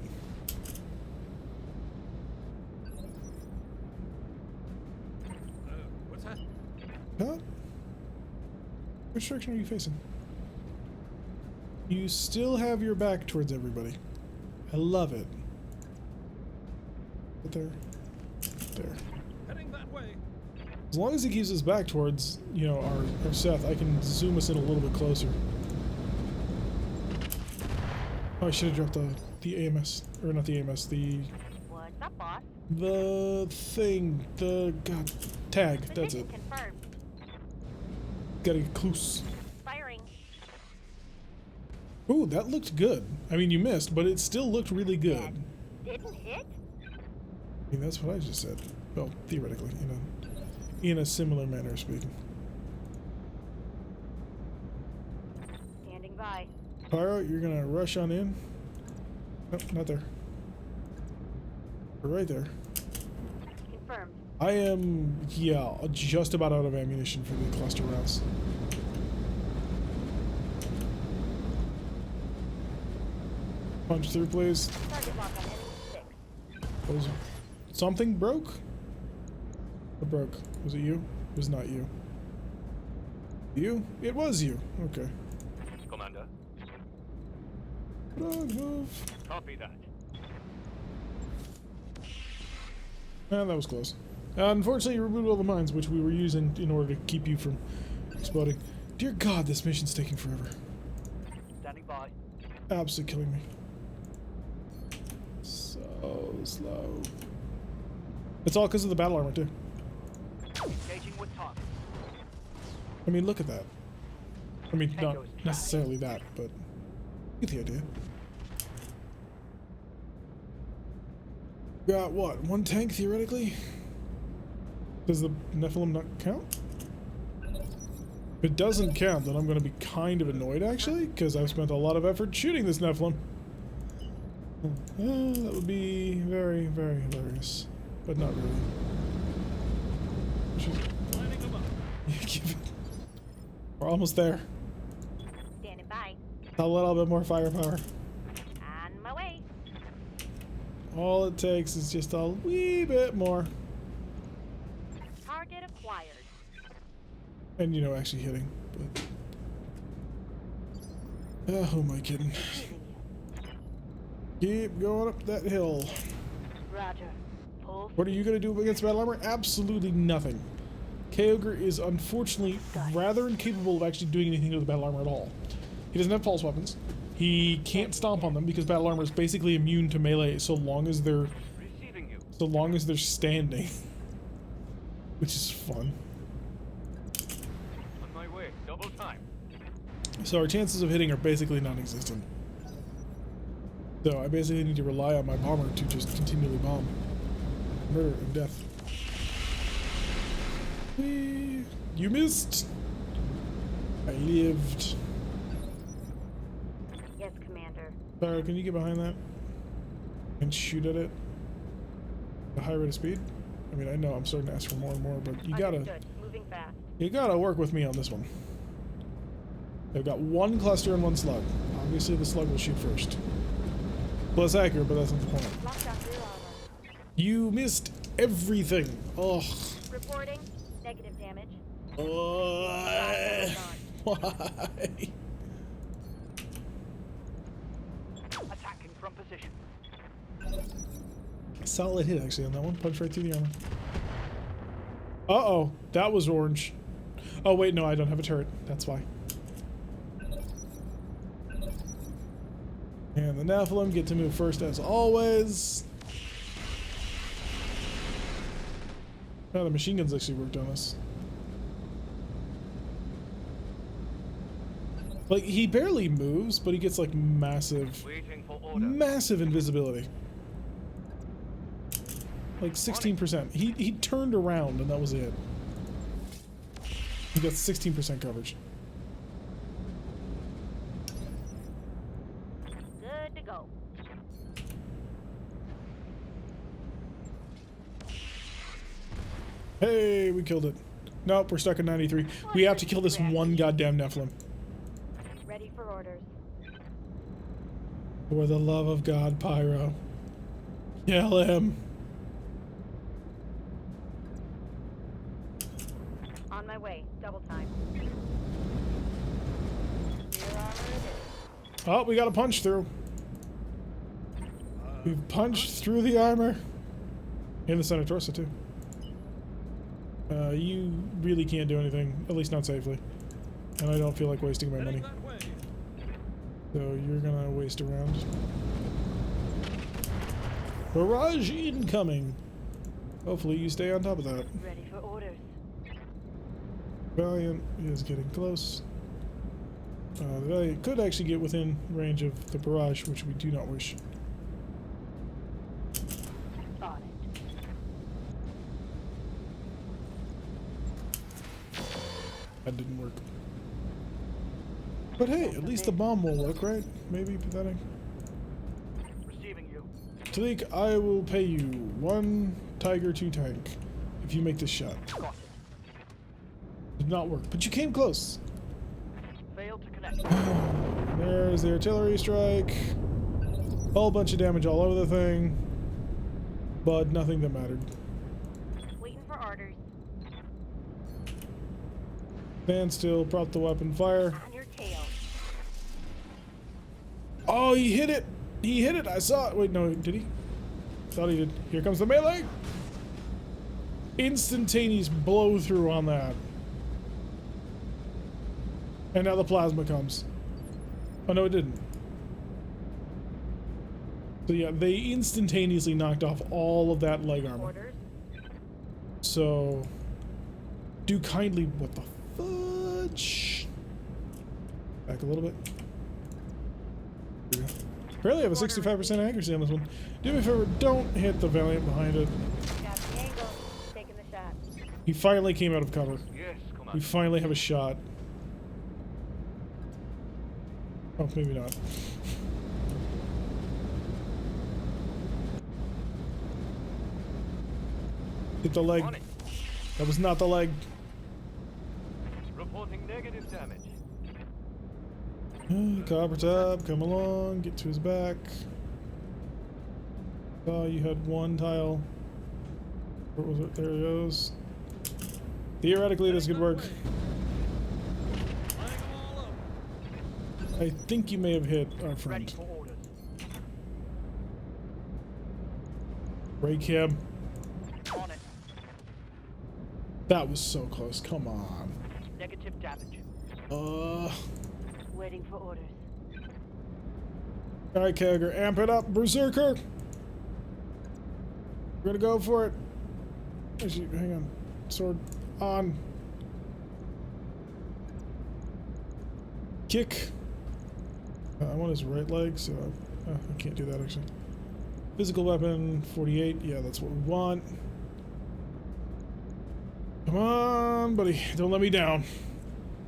What's that?
Huh? Which direction are you facing? You still have your back towards everybody. I love it. Right there. There.
Heading that way.
As long as he keeps his back towards, you know, our Seth, I can zoom us in a little bit closer. Oh, I should have dropped the AMS. Or not the AMS,
What's up, boss?
the thing, god, tag, that's it.
Position confirmed.
Gotta get close.
Firing.
Ooh, that looked good. I mean, you missed, but it still looked really good.
Didn't hit?
I mean, that's what I just said. Well, theoretically, in a similar manner of speaking.
Standing by.
Pyro, you're gonna rush on in. Nope, not there. We're right there.
Confirmed.
I am, yeah, just about out of ammunition for the cluster rounds. Punch through, please.
Target lock on enemy 6.
Was something broke? What broke? Was it you? It was not you. You? It was you. Okay.
Commander.
Move.
Copy that.
And that was close. Unfortunately, you removed all the mines, which we were using in order to keep you from exploding. Dear God, this mission's taking forever.
Standing by.
Absolutely killing me. So slow. It's all because of the battle armor, too.
Engaging with target.
I mean, look at that. I mean, not necessarily that, but you get the idea. Got what? One tank, theoretically? Does the Nephilim not count? If it doesn't count, then I'm going to be kind of annoyed, actually, because I've spent a lot of effort shooting this Nephilim. That would be very, very hilarious. But not really.
Lining them up.
Yeah, give it. We're almost there.
Standing by.
A little bit more firepower.
On my way.
All it takes is just a wee bit more.
Target acquired.
And, you know, actually hitting. But who am I kidding? Keep going up that hill.
Roger. Pull.
What are you going to do against battle armor? Absolutely nothing. Kyogre is unfortunately rather incapable of actually doing anything to the battle armor at all. He doesn't have pulse weapons. He can't stomp on them because battle armor is basically immune to melee so long as they're
Receiving you.
standing. Which is fun.
On my way. Double time.
So our chances of hitting are basically non-existent. So I basically need to rely on my bomber to just continually bomb. Murder and death. Whee! You missed! I lived.
Yes, Commander.
Sorry, can you get behind that? And shoot at it? A high rate of speed? I mean, I know I'm starting to ask for more and more, but you
Understood. Moving fast.
gotta work with me on this one. I've got one cluster and one slug. Obviously the slug will shoot first. Plus accurate, but that's not the point.
Locked on rear armor.
You missed everything. Ugh.
Reporting. Negative damage.
Why?
Attacking from position.
Solid hit actually on that one. Punch right through the armor. Uh-oh. That was orange. Oh wait, no, I don't have a turret. That's why. And the Nephilim get to move first as always. Now the machine guns actually worked on us. Like, he barely moves, but he gets like massive invisibility. Like 16%. He turned around and that was it. He got 16% coverage.
Good to go.
Hey, we killed it. Nope, we're stuck at 93. We have to kill this one goddamn Nephilim.
Ready for orders.
For the love of God, Pyro. Kill him.
On my way. Double time. Rear armor it is.
Oh, we got a punch through. We've punched through the armor. And the center torso, too. You really can't do anything, at least not safely. And I don't feel like wasting my money.
Heading that way.
So you're gonna waste a round. Barrage incoming! Hopefully you stay on top of that.
Ready for orders.
Valiant is getting close. The Valiant could actually get within range of the barrage, which we do not wish.
On it.
That didn't work. But hey, at least the bomb will work, right? Maybe pathetic.
Receiving you.
Talik, I will pay you 1 Tiger 2 tank if you make this shot.
Got it.
Did not work, but you came close.
Failed to connect.
There's the artillery strike. Whole bunch of damage all over the thing, but nothing that mattered.
Waiting for orders.
Stand still, prop the weapon, fire.
On your tail.
Oh, he hit it! He hit it! I saw it! Wait, no, did he? Thought he did. Here comes the melee! Instantaneous blow through on that. And now the plasma comes. Oh, no, it didn't. So yeah, they instantaneously knocked off all of that leg armor.
Orders.
So, do kindly, what the fudge? Back a little bit. There we go. Apparently I have a 65% accuracy on this one. Do me a favor, don't hit the Valiant behind it.
Got the angle. Taking the shot.
He finally came out of cover.
Yes,
We
Commander.
finally have a shot. Oh, maybe not. Hit the leg.
On it.
That was not the leg.
Reporting negative damage.
Copper top, come along, get to his back. Oh, you had one tile. Where was it? There he goes. Theoretically, this could work.
Lining them all up.
I think you may have hit our
Ready
friend.
for orders.
Break him.
On it.
That was so close. Come on.
Negative damage.
Waiting for orders.
Alright, Kegger, amp it up, Berserker! We're gonna go for it. Actually, hang on. Sword on. Kick. I want his right leg, so I can't do that actually. Physical weapon, 48. Yeah, that's what we want. Come on, buddy. Don't let me down.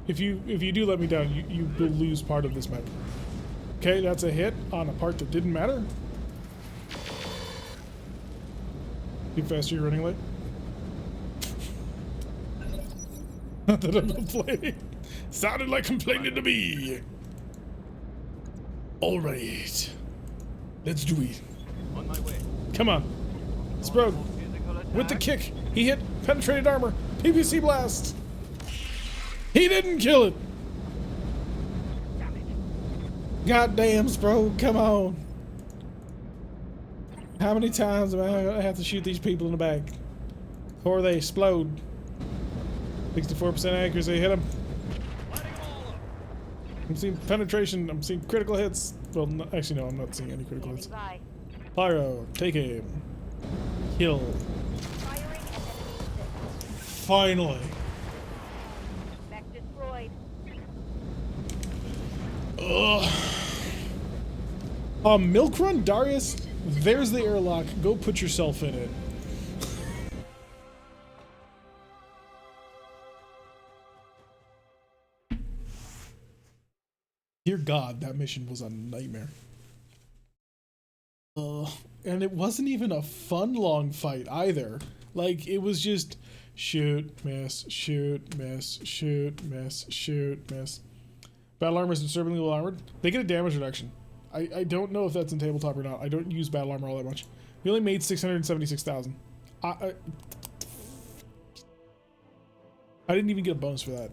If you do let me down, you will lose part of this map. Okay, that's a hit on a part that didn't matter. Be faster, you're running late. Not that I'm complaining. Sounded like complaining to me. All right, let's do it.
On my way.
Come on, Sprog.
Physical attack.
With the kick, he hit penetrated armor. PVC blast. He didn't kill it.
Damn it.
Goddamn, Sprog, come on. How many times am I gonna have to shoot these people in the back before they explode? 64% accuracy, hit them.
Lining them all up.
I'm seeing penetration, I'm seeing critical hits. Well, no, actually, no, I'm not seeing any critical hits.
Standing by.
Pyro, take him. Kill.
Firing at enemy six.
Finally.
Mech destroyed.
Ugh. Milk Run, Darius, there's the airlock. Go put yourself in it. Dear God, that mission was a nightmare. And it wasn't even a fun long fight either. Like, it was just shoot, miss, shoot, miss, shoot, miss, shoot, miss. Battle armor is disturbingly low armored. They get a damage reduction. I don't know if that's in tabletop or not. I don't use battle armor all that much. We only made 676,000. I didn't even get a bonus for that.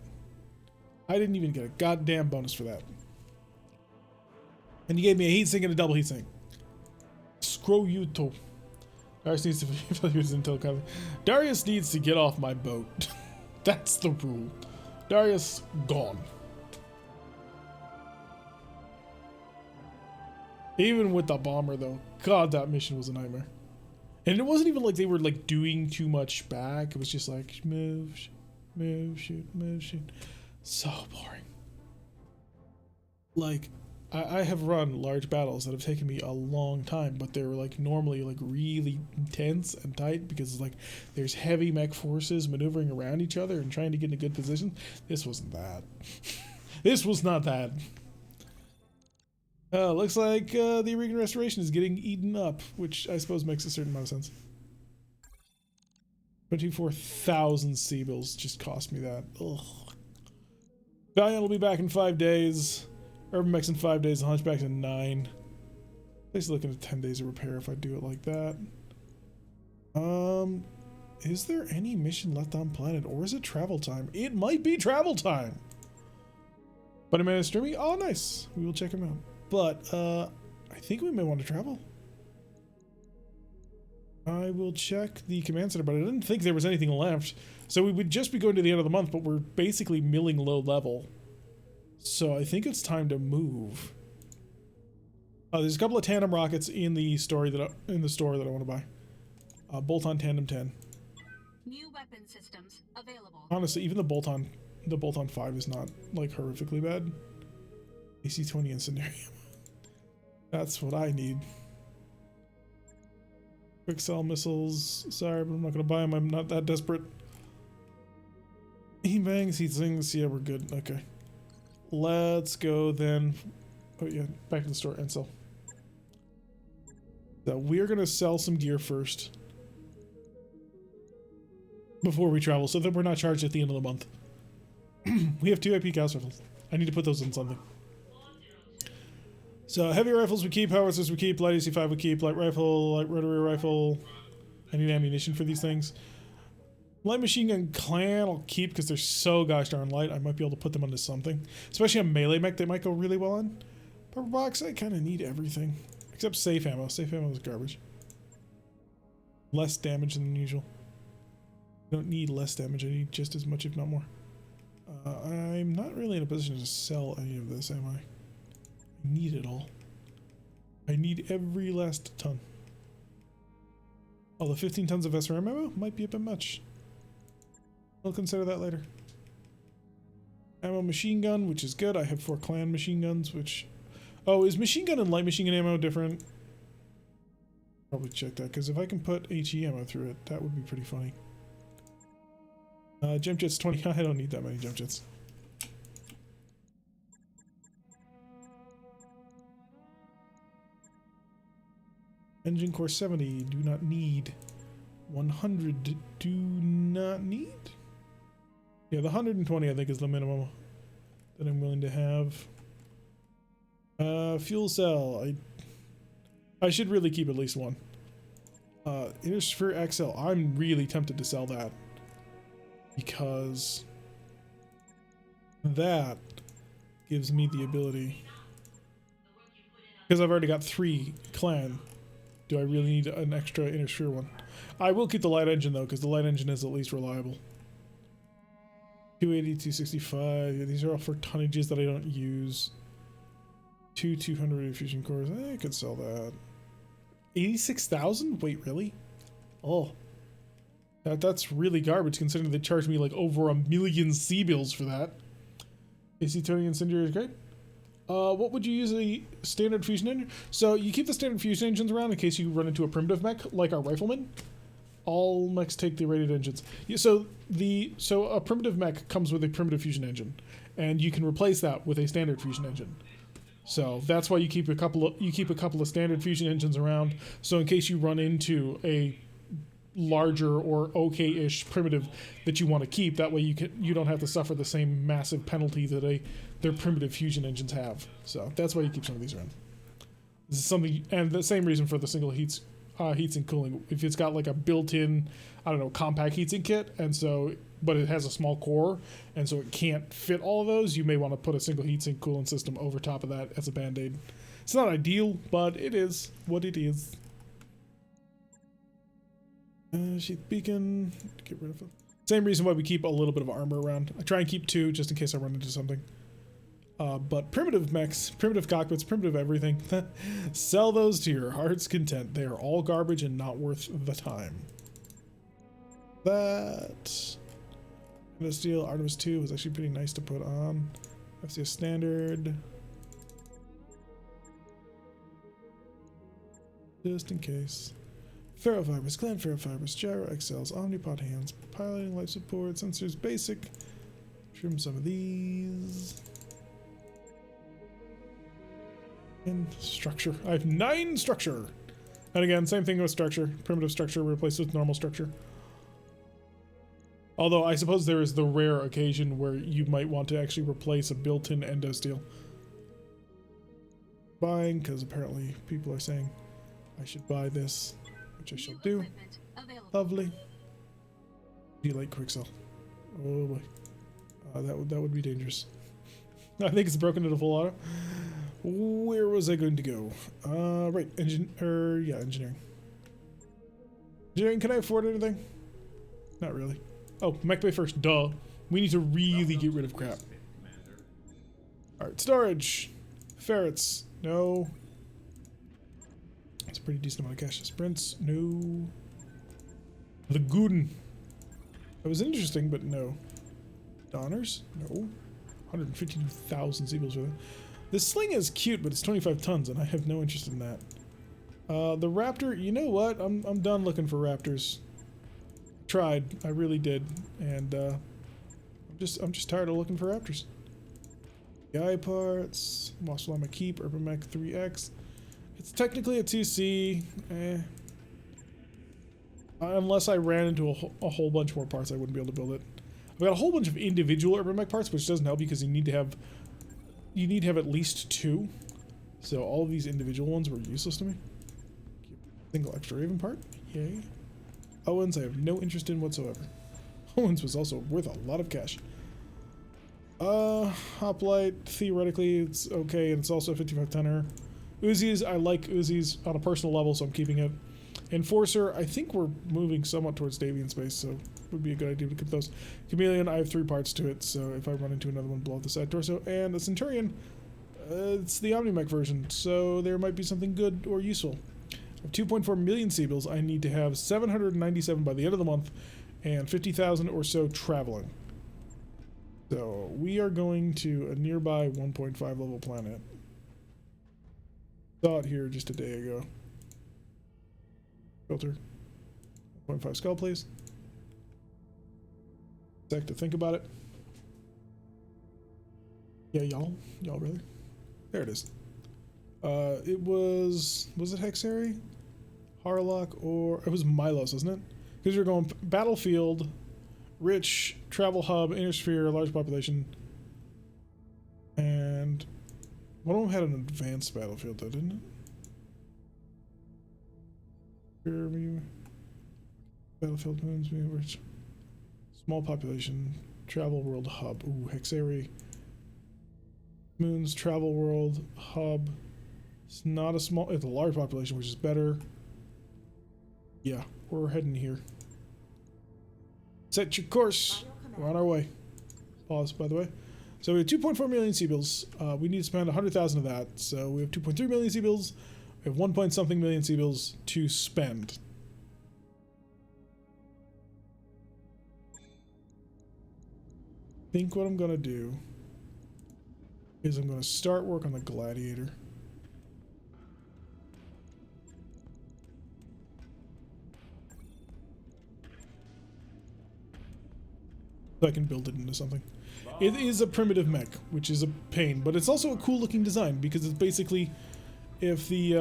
I didn't even get a goddamn bonus for that. And you gave me a heat sink and a double heat sink. Screw you too. Darius needs to evaluate his intel copy. Darius needs to get off my boat. That's the rule. Darius, gone. Even with the bomber though, God, that mission was a nightmare. And it wasn't even like they were like doing too much back. It was just like move, move, shoot, move, shoot. So boring. Like, I have run large battles that have taken me a long time, but they were like normally like really intense and tight because like there's heavy mech forces maneuvering around each other and trying to get in a good position. This wasn't that. This was not that. Looks like the Regan Restoration is getting eaten up, which I suppose makes a certain amount of sense. 24,000 Seabills just cost me that. Ugh. Valiant will be back in 5 days. Urban Mech's in 5 days. The Hunchback's in 9. Basically looking at 10 days of repair if I do it like that. Is there any mission left on planet, or is it travel time? It might be travel time. But a man is streaming. Oh, nice. We will check him out. But I think we may want to travel. I will check the command center, but I didn't think there was anything left. So we would just be going to the end of the month, but we're basically milling low level. So I think it's time to move. There's a couple of tandem rockets in the store that I want to buy. Bolt-on tandem 10.
New weapon systems available.
Honestly, even the bolt-on 5 is not like horrifically bad. AC-20 incendiary. That's what I need. Quick cell missiles. Sorry, but I'm not gonna buy them. I'm not that desperate. E-bangs, heat sinks. Yeah, we're good. Okay. Let's go then. Oh yeah, back to the store and sell. So we're gonna sell some gear first before we travel, so that we're not charged at the end of the month. We have 2 AP gas rifles. I need to put those in something. So heavy rifles we keep, howitzers we keep, light AC-5 we keep, light rifle, light rotary rifle. I need ammunition for these things. Light machine gun clan I'll keep because they're so gosh darn light. I might be able to put them onto something. Especially a melee mech they might go really well on. Pepper box, I kind of need everything. Except safe ammo. Safe ammo is garbage. Less damage than usual. I don't need less damage, I need just as much if not more. I'm not really in a position to sell any of this, am I? I need it all. I need every last ton. Although 15 tons of SRM ammo might be a bit much. I'll consider that later. Ammo machine gun, which is good. I have 4 clan machine guns, which... Oh, is machine gun and light machine gun ammo different? Probably check that, because if I can put HE ammo through it, that would be pretty funny. Jump jets 20. I don't need that many jump jets. Engine core 70. Do not need. 100. Do not need. Yeah, the 120 I think is the minimum that I'm willing to have. Fuel cell. I should really keep at least one. Intersphere XL. I'm really tempted to sell that. Because that gives me the ability. Because I've already got 3 clan. Do I really need an extra intersphere one? I will keep the light engine though, because the light engine is at least reliable. 280, 265. Yeah, these are all for tonnages that I don't use. 200 fusion cores. I could sell that. 86,000? Wait, really? Oh. That's really garbage considering they charged me like over 1 million C-bills for that. AC-20 incendiary is great. What would you use a standard fusion engine? So you keep the standard fusion engines around in case you run into a primitive mech like our riflemen. All mechs take the rated engines. So a primitive mech comes with a primitive fusion engine, and you can replace that with a standard fusion engine. So that's why you keep a couple of standard fusion engines around. So in case you run into a larger or okay-ish primitive that you want to keep, that way you don't have to suffer the same massive penalty that their primitive fusion engines have. So that's why you keep some of these around. This is something, and the same reason for the single heatsink cooling. If it's got like a built-in, I don't know, compact heatsink kit, and so but it has a small core, and so it can't fit all of those, you may want to put a single heatsink cooling system over top of that as a band-aid. It's not ideal, but it is what it is. Sheath beacon, get rid of it. Same reason why we keep a little bit of armor around. I try and keep 2 just in case I run into something. But primitive mechs, primitive cockpits, primitive everything, sell those to your heart's content. They are all garbage and not worth the time. That Steel Artemis 2 was actually pretty nice to put on. FCS standard. Just in case. Ferrofibers, clan ferrofibers, gyro XLs, omnipod hands, piloting life support, sensors, basic. Trim some of these. And structure. I have 9 structure. And again, same thing with structure. Primitive structure replaced with normal structure. Although I suppose there is the rare occasion where you might want to actually replace a built-in endosteel. Buying, because apparently people are saying I should buy this, which I shall do. Lovely. Delete quick sell. Oh boy. That would be dangerous. I think it's broken into full auto. Where was I going to go? Right, engineering. Engineering, can I afford anything? Not really. Oh, mech bay first, duh. We need to really get rid of crap. Alright, storage. Ferrets, no. That's a pretty decent amount of cash. Sprints, no. The Gooden. That was interesting, but no. Donners, no. 152,000 seagulls for that. This sling is cute, but it's 25 tons, and I have no interest in that. The raptor, you know what? I'm done looking for raptors. Tried, I really did, and I'm just tired of looking for raptors. AI parts, Moslama Keep, Urban Mech 3X. It's technically a 2C. Unless I ran into a whole bunch more parts, I wouldn't be able to build it. I've got a whole bunch of individual Urban Mech parts, which doesn't help because you need to have at least 2. So all of these individual ones were useless to me. Single extra Raven part, yay. Owens, I have no interest in whatsoever. Owens was also worth a lot of cash. Hoplite, theoretically it's okay, and it's also a 55 tonner. Uzis, I like Uzis on a personal level, so I'm keeping it. Enforcer, I think we're moving somewhat towards Davian space, so it would be a good idea to keep those. Chameleon, I have 3 parts to it, so if I run into another one, blow up the side torso. And the Centurion, it's the Omnimech version, so there might be something good or useful. I have 2.4 million Seabills. I need to have 797 by the end of the month, and 50,000 or so traveling. So we are going to a nearby 1.5 level planet. Saw it here just a day ago. Filter. 1.5 skull, please. Sec to think about it. Yeah, y'all really? There it is. It was it Hexary? Harlock, or it was Milos, wasn't it? Because you're going battlefield, rich, travel hub, inner sphere, large population, and one of them had an advanced battlefield though, didn't it? Battlefield moons, rich, small population, travel world hub. Ooh, Hexary. Moons, travel world, hub. It's not a small, it's a large population, which is better. Yeah, we're heading here. Set your course. We're on our way. Pause, by the way. So we have 2.4 million Seabills. We need to spend 100,000 of that. So we have 2.3 million Seabills. We have 1 point something million Seabills to spend. I think what I'm going to do is I'm going to start work on the Gladiator. So I can build it into something. It is a primitive mech, which is a pain, but it's also a cool looking design because it's basically if the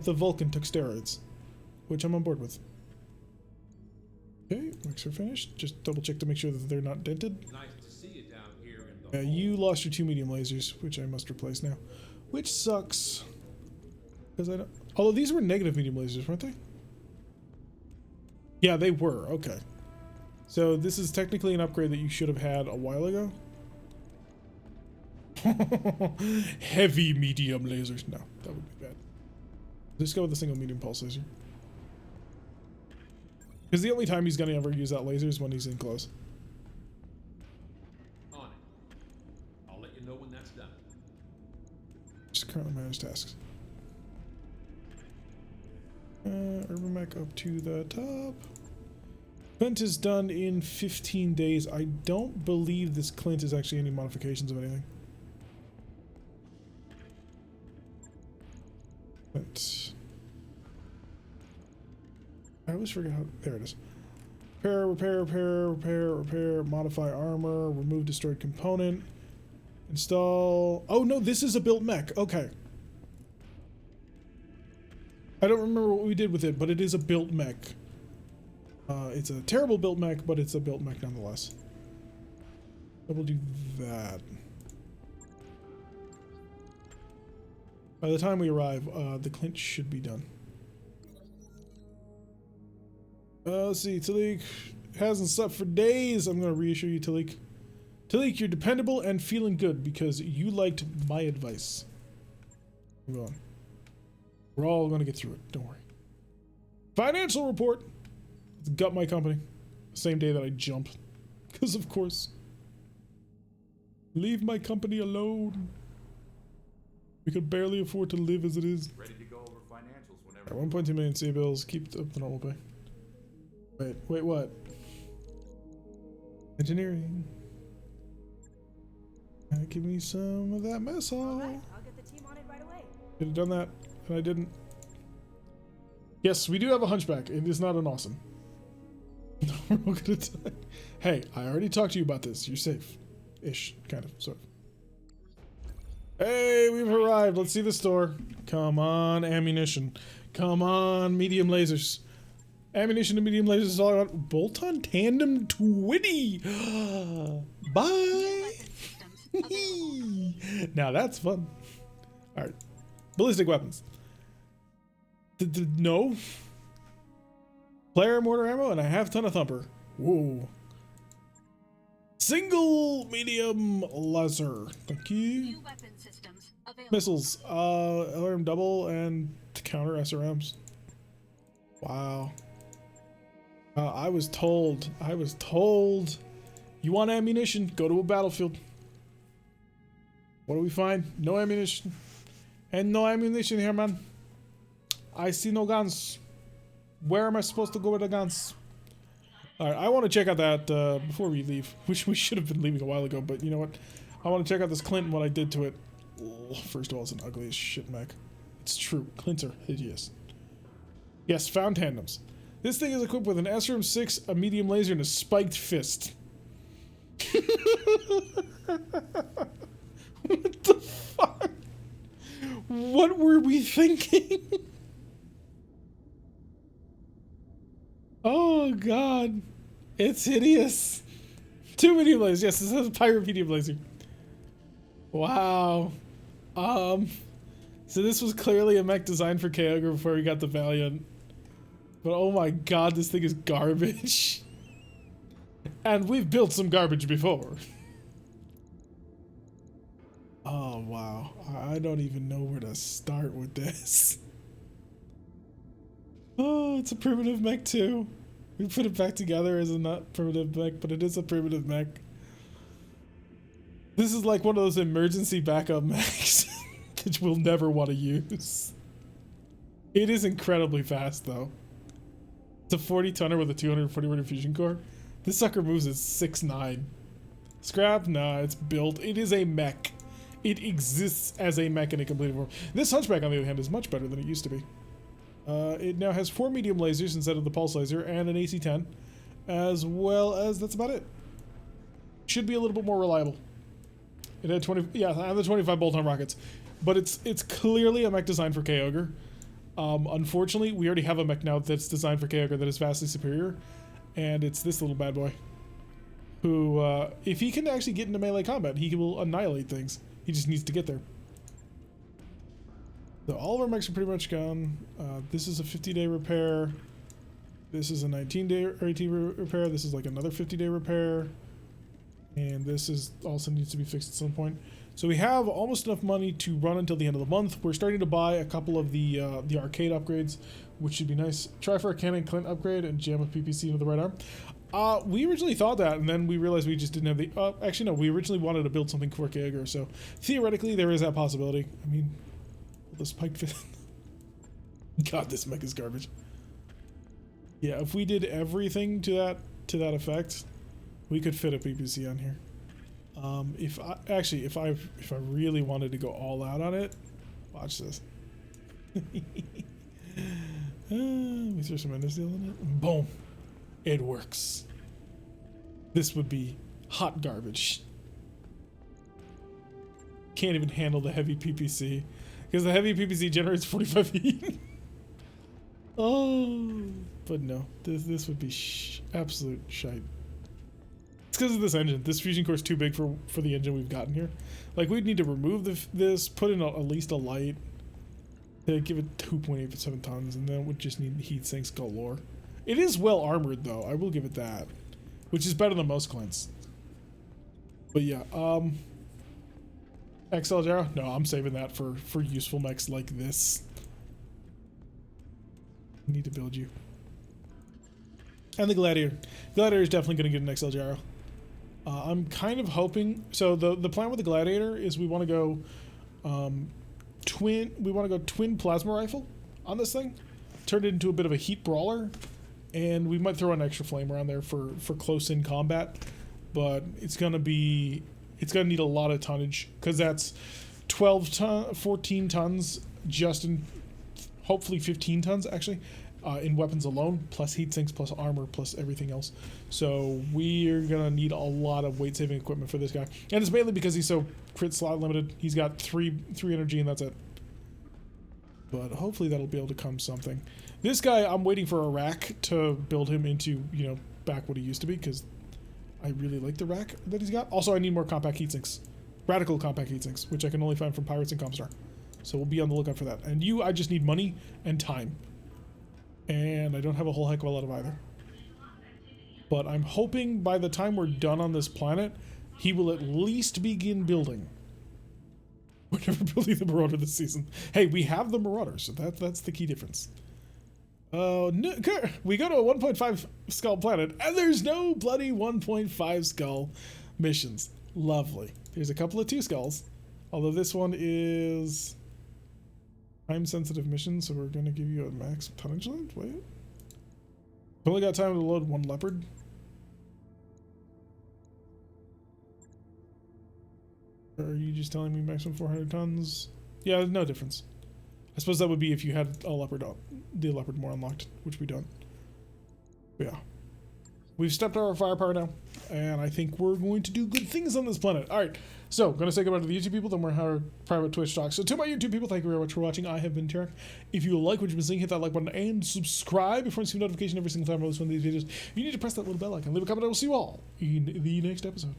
Vulcan took steroids, which I'm on board with. Okay, mechs are finished. Just double check to make sure that they're not dented.
Nice to see you down here in the
You lost your 2 medium lasers, which I must replace now, which sucks. Because I don't. Although these were negative medium lasers, weren't they? Yeah, they were. Okay. So this is technically an upgrade that you should have had a while ago. Heavy medium lasers. No, that would be bad. Just go with a single medium pulse laser. Because the only time he's going to ever use that laser is when he's in close.
on it. I'll let you know when that's done.
Just currently manage tasks. Urban Mech up to the top. Clint is done in 15 days. I don't believe this Clint is actually any modifications of anything. Clint. I always forget how. There it is. Repair, modify armor, remove destroyed component, install. Oh no, this is a built mech. Okay. I don't remember what we did with it, but it is a built mech. It's a terrible built mech, but it's a built mech nonetheless. So we'll do that. By the time we arrive, the Clint should be done. Let's see, Talik, hasn't slept for days. I'm gonna reassure you, Talik. Talik, you're dependable and feeling good because you liked my advice. Move on. We're all gonna get through it. Don't worry. Financial report. Let's gut my company. Same day that I jump. Because of course. Leave my company alone. We could barely afford to live as it is.
Ready to go over financials whenever.
At 1.2 million C bills. Keep up the normal pay. Wait, what? Engineering. Give me some of that mess hall.
I'll get the team on it right away.
Could have done that, and I didn't. Yes, we do have a hunchback. It is not an awesome. We're not gonna die. Hey, I already talked to you about this. You're safe. Ish. Kind of. Sort of. Hey, we've arrived. Let's see the store. Come on, ammunition. Come on, medium lasers. Ammunition and medium lasers is all around. Bolt-on tandem 20. Bye. Now that's fun. All right. Ballistic weapons. No. Player mortar ammo and a half ton of thumper. Whoa. Single medium laser. Thank you.
New weapon systems available.
Missiles. LRM double and counter SRMs. Wow. I was told. You want ammunition? Go to a battlefield. What do we find? No ammunition. And no ammunition here, man. I see no guns. Where am I supposed to go with the guns? Alright, I want to check out that before we leave. Which we should have been leaving a while ago, but you know what? I want to check out this Clint and what I did to it. First of all, it's an ugly as shit mech. It's true. Clints are hideous. Yes, found tandems. This thing is equipped with an SRM-6, a medium laser, and a spiked fist. What the fuck? What were we thinking? Oh god. It's hideous. 2 medium lasers. Yes, this is a pirate medium laser. Wow. So this was clearly a mech designed for Kyogre before we got the Valiant. But oh my god, this thing is garbage. And we've built some garbage before. Oh wow, I don't even know where to start with this. Oh, it's a primitive mech too. We put it back together as a not primitive mech, but it is a primitive mech. This is like one of those emergency backup mechs that we'll never want to use. It is incredibly fast though. It's a 40 tonner with a 240 watt fusion core. This sucker moves at 6'9". Scrap? Nah, it's built. It is a mech. It exists as a mech in a complete form. This Hunchback, on the other hand, is much better than it used to be. It now has 4 medium lasers instead of the pulse laser and an AC-10, as well as that's about it. Should be a little bit more reliable. It had 20, yeah, and the 25 bolt-on rockets, but it's clearly a mech designed for Kyogre. Unfortunately, we already have a mech now that's designed for Kyogre that is vastly superior, and it's this little bad boy, who, if he can actually get into melee combat, he will annihilate things. He just needs to get there. So all of our mechs are pretty much gone. This is a 50-day repair. This is a 19-day or 18 repair. This is like another 50-day repair. And this is also needs to be fixed at some point. So we have almost enough money to run until the end of the month. We're starting to buy a couple of the arcade upgrades, which should be nice. Trifer Cannon Clint upgrade and jam with PPC into the right arm. We originally thought that, and then we realized we just didn't have the... actually, no, we originally wanted to build something for Kyogre, so theoretically there is that possibility. I mean, will this pipe fit? God, this mech is garbage. Yeah, if we did everything to that effect, we could fit a PPC on here. If I really wanted to go all out on it, watch this. Let me throw some Ender Steel in it. Boom. It works. This would be hot garbage. Can't even handle the heavy PPC because the heavy PPC generates 45 heat. Oh, but no, this would be absolute shite. It's because of this engine. This fusion core is too big for the engine we've gotten here. Like, we'd need to remove this, put in at least a light, to give it 2.87 tons, and then it would just need heat sinks galore. It is well armored though, I will give it that. Which is better than most Clint's. But yeah, XL Gyro? No, I'm saving that for useful mechs like this. I need to build you. And the Gladiator. Gladiator is definitely going to get an XL Gyro. I'm kind of hoping... So the plan with the Gladiator is we want to go twin plasma rifle on this thing. Turn it into a bit of a heat brawler. And we might throw an extra flame around there for close-in combat. But it's going to be... It's going to need a lot of tonnage. Because that's 14 tons just in... Hopefully 15 tons, actually. In weapons alone, plus heat sinks, plus armor, plus everything else. So we're going to need a lot of weight-saving equipment for this guy. And it's mainly because he's so crit slot limited. He's got three energy and that's it. But hopefully that'll be able to come something. This guy, I'm waiting for a rack to build him into, you know, back what he used to be, because I really like the rack that he's got. Also, I need more compact heat sinks. Radical compact heat sinks, which I can only find from Pirates and Comstar. So we'll be on the lookout for that. And I just need money and time. And I don't have a whole heck of a lot of either. But I'm hoping by the time we're done on this planet, he will at least begin building. We're never building the Marauder this season. Hey, we have the Marauder, so that's the key difference. No, we go to a 1.5 skull planet, and there's no bloody 1.5 skull missions. Lovely. There's a couple of 2 skulls, although this one is time-sensitive mission, so we're going to give you a max tonnage limit. Wait. We've only got time to load 1 leopard. Or are you just telling me maximum 400 tons? Yeah, no difference. I suppose that would be if you had a leopard, the leopard more unlocked, which we don't. But yeah. We've stepped our firepower now, and I think we're going to do good things on this planet. All right, so going to say goodbye to the YouTube people, then we're our private Twitch talk. So to my YouTube people, thank you very much for watching. I have been Tarek. If you like what you've been seeing, hit that like button and subscribe if you want to see a notification every single time I release one of these videos. You need to press that little bell icon, leave a comment, and I will see you all in the next episode.